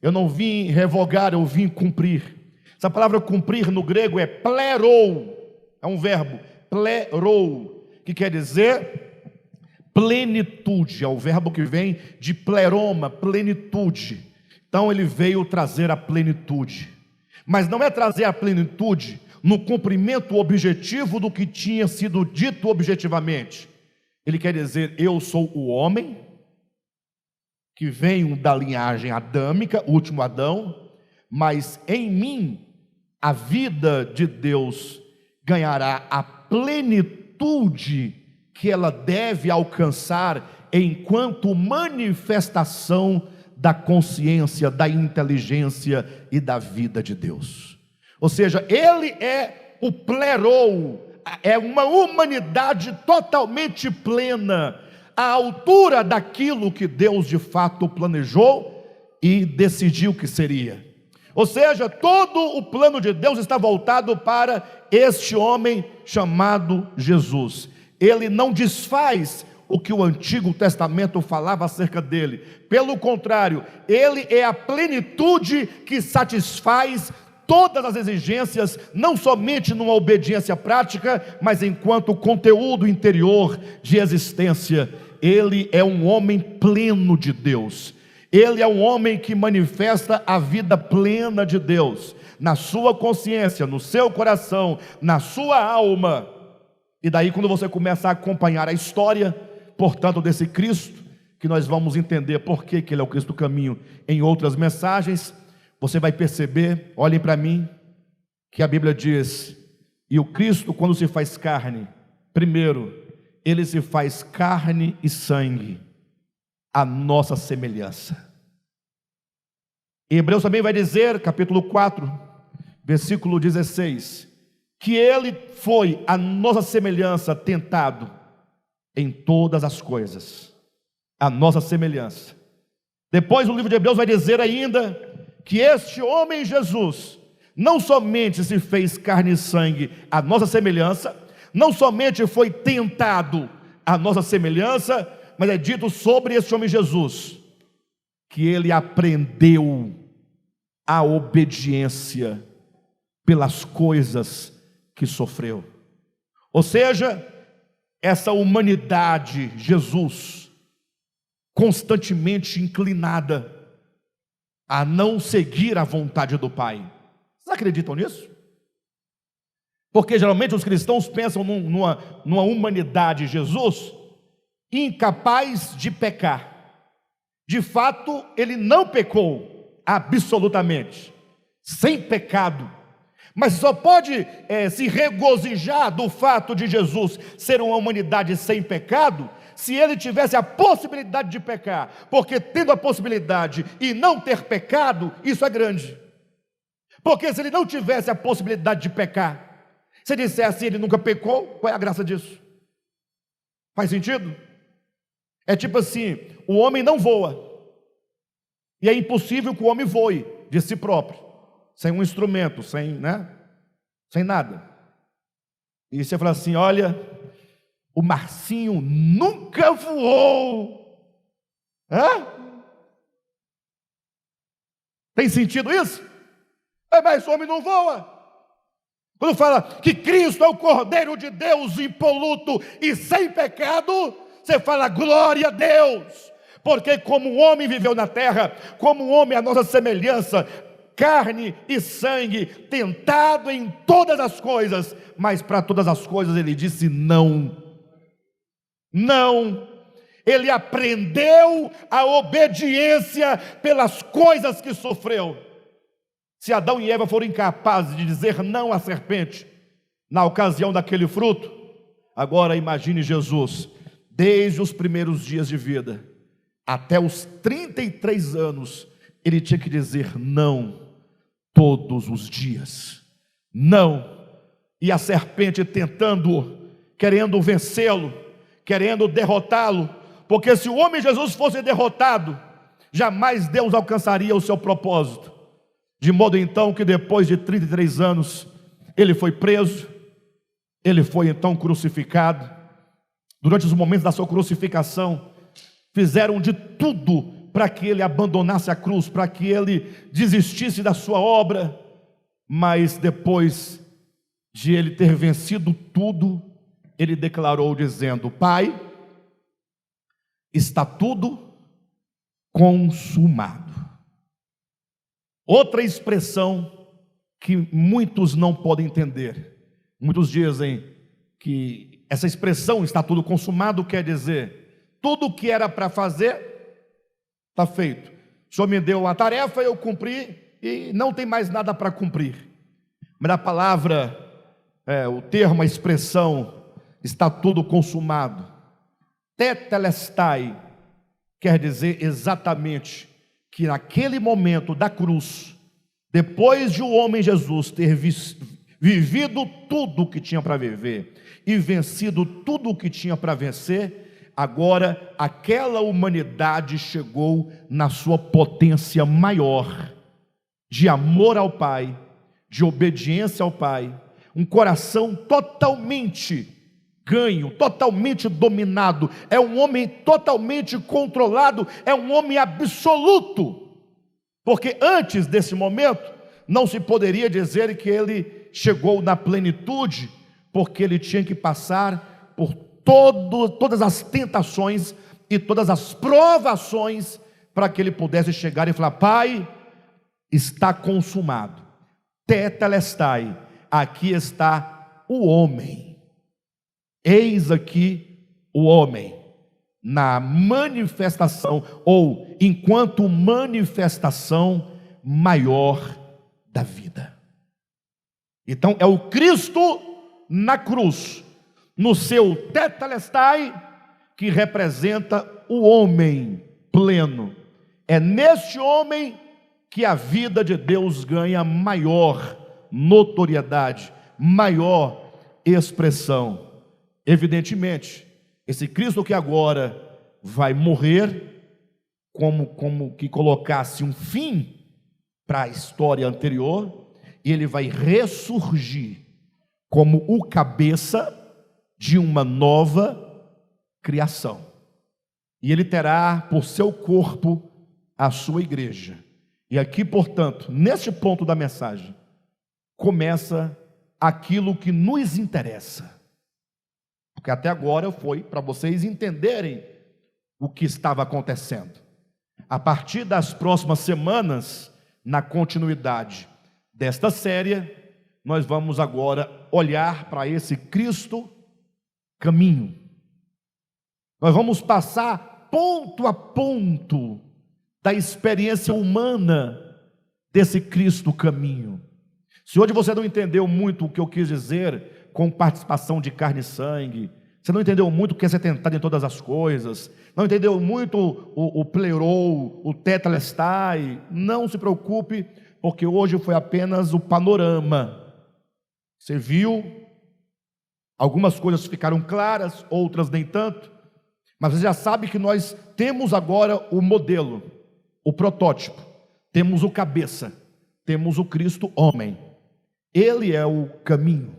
eu não vim revogar, eu vim cumprir. Essa palavra cumprir no grego é plerou. É um verbo, plerou, que quer dizer plenitude. É o verbo que vem de pleroma, plenitude. Então ele veio trazer a plenitude. Mas não é trazer a plenitude no cumprimento objetivo do que tinha sido dito objetivamente. Ele quer dizer: eu sou o homem que venho da linhagem adâmica, o último Adão, mas em mim a vida de Deus ganhará a plenitude que ela deve alcançar enquanto manifestação da consciência, da inteligência e da vida de Deus. Ou seja, ele é o plerou, é uma humanidade totalmente plena, à altura daquilo que Deus de fato planejou e decidiu que seria. Ou seja, todo o plano de Deus está voltado para este homem chamado Jesus. Ele não desfaz o que o Antigo Testamento falava acerca dele. Pelo contrário, ele é a plenitude que satisfaz todas as exigências, não somente numa obediência prática, mas enquanto conteúdo interior de existência. Ele é um homem pleno de Deus. Ele é um homem que manifesta a vida plena de Deus, na sua consciência, no seu coração, na sua alma. E daí, quando você começa a acompanhar a história, portanto, desse Cristo, que nós vamos entender por que ele é o Cristo do caminho em outras mensagens, você vai perceber, olhem para mim, que a Bíblia diz: e o Cristo, quando se faz carne, primeiro, ele se faz carne e sangue, a nossa semelhança. Hebreus também vai dizer, capítulo 4, versículo 16, que ele foi a nossa semelhança, tentado em todas as coisas, a nossa semelhança. Depois o livro de Hebreus vai dizer ainda que este homem Jesus não somente se fez carne e sangue a nossa semelhança, não somente foi tentado a nossa semelhança, mas é dito sobre este homem Jesus que ele aprendeu a obediência pelas coisas que sofreu. Ou seja, essa humanidade, Jesus, constantemente inclinada a não seguir a vontade do Pai, Vocês acreditam nisso? Porque geralmente os cristãos pensam numa humanidade Jesus incapaz de pecar. De fato, ele não pecou absolutamente, sem pecado. Mas só pode se regozijar do fato de Jesus ser uma humanidade sem pecado, se ele tivesse a possibilidade de pecar. Porque tendo a possibilidade e não ter pecado, isso é grande. Porque se ele não tivesse a possibilidade de pecar, se dissesse ele nunca pecou, qual é a graça disso? Faz sentido? É tipo assim, o homem não voa, e é impossível que o homem voe de si próprio, sem um instrumento, sem nada. E você fala assim, olha, o Marcinho nunca voou. Tem sentido isso? Mas o homem não voa. Quando fala que Cristo é o Cordeiro de Deus impoluto e sem pecado, você fala glória a Deus, porque como o homem viveu na terra, como o homem é a nossa semelhança, carne e sangue, tentado em todas as coisas, mas para todas as coisas ele disse não. Não. Ele aprendeu a obediência pelas coisas que sofreu. Se Adão e Eva foram incapazes de dizer não à serpente na ocasião daquele fruto, agora imagine Jesus, desde os primeiros dias de vida até os 33 anos, ele tinha que dizer não todos os dias. Não. E a serpente querendo vencê-lo, querendo derrotá-lo, porque se o homem Jesus fosse derrotado, jamais Deus alcançaria o seu propósito. De modo então que depois de 33 anos, ele foi preso, ele foi então crucificado. Durante os momentos da sua crucificação, fizeram de tudo para que ele abandonasse a cruz, para que ele desistisse da sua obra. Mas depois de ele ter vencido tudo, ele declarou dizendo: Pai, está tudo consumado. Outra expressão que muitos não podem entender. Muitos dizem que essa expressão está tudo consumado quer dizer, tudo o que era para fazer, está feito. O Senhor me deu uma tarefa, eu cumpri e não tem mais nada para cumprir. Mas a palavra, o termo, a expressão, está tudo consumado, tetelestai, quer dizer exatamente que naquele momento da cruz, depois de o homem Jesus ter vivido tudo o que tinha para viver e vencido tudo o que tinha para vencer, agora aquela humanidade chegou na sua potência maior, de amor ao Pai, de obediência ao Pai, um coração totalmente ganho, totalmente dominado, é um homem totalmente controlado, é um homem absoluto, porque antes desse momento, não se poderia dizer que ele chegou na plenitude, porque ele tinha que passar por todas as tentações e todas as provações, para que ele pudesse chegar e falar: Pai, está consumado, tetelestai, aqui está o homem. Eis aqui o homem, na manifestação, ou enquanto manifestação maior da vida. Então é o Cristo na cruz, no seu tetelestai, que representa o homem pleno. É neste homem que a vida de Deus ganha maior notoriedade, maior expressão. Evidentemente, esse Cristo que agora vai morrer, como que colocasse um fim para a história anterior, e ele vai ressurgir como o cabeça de uma nova criação. E ele terá por seu corpo a sua igreja. E aqui, portanto, neste ponto da mensagem, começa aquilo que nos interessa. Porque até agora foi para vocês entenderem o que estava acontecendo. A partir das próximas semanas, na continuidade desta série, nós vamos agora olhar para esse Cristo caminho. Nós vamos passar ponto a ponto da experiência humana desse Cristo caminho. Se hoje você não entendeu muito o que eu quis dizer com participação de carne e sangue, você não entendeu muito o que é ser tentado em todas as coisas, não entendeu muito o plerou, o tetelestai, não se preocupe, porque hoje foi apenas o panorama. Você viu, algumas coisas ficaram claras, outras nem tanto, mas você já sabe que nós temos agora o modelo, o protótipo, temos o cabeça, temos o Cristo homem. Ele é o caminho,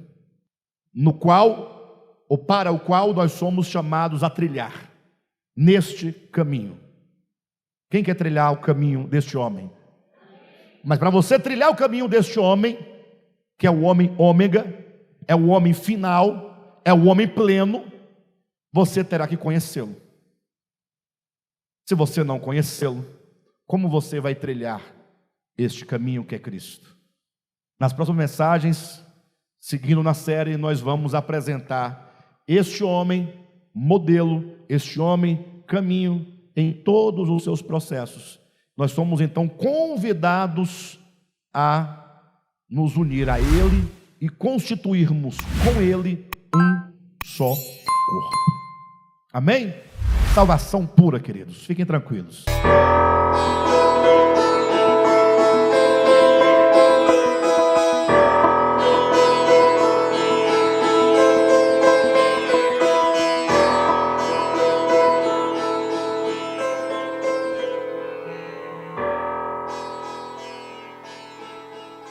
no qual, ou para o qual nós somos chamados a trilhar, neste caminho. Quem quer trilhar o caminho deste homem? Mas para você trilhar o caminho deste homem, que é o homem ômega, é o homem final, é o homem pleno, você terá que conhecê-lo. Se você não conhecê-lo, como você vai trilhar este caminho que é Cristo? Nas próximas mensagens, seguindo na série, nós vamos apresentar este homem modelo, este homem caminho em todos os seus processos. Nós somos então convidados a nos unir a Ele e constituirmos com Ele um só corpo. Amém? Salvação pura, queridos. Fiquem tranquilos.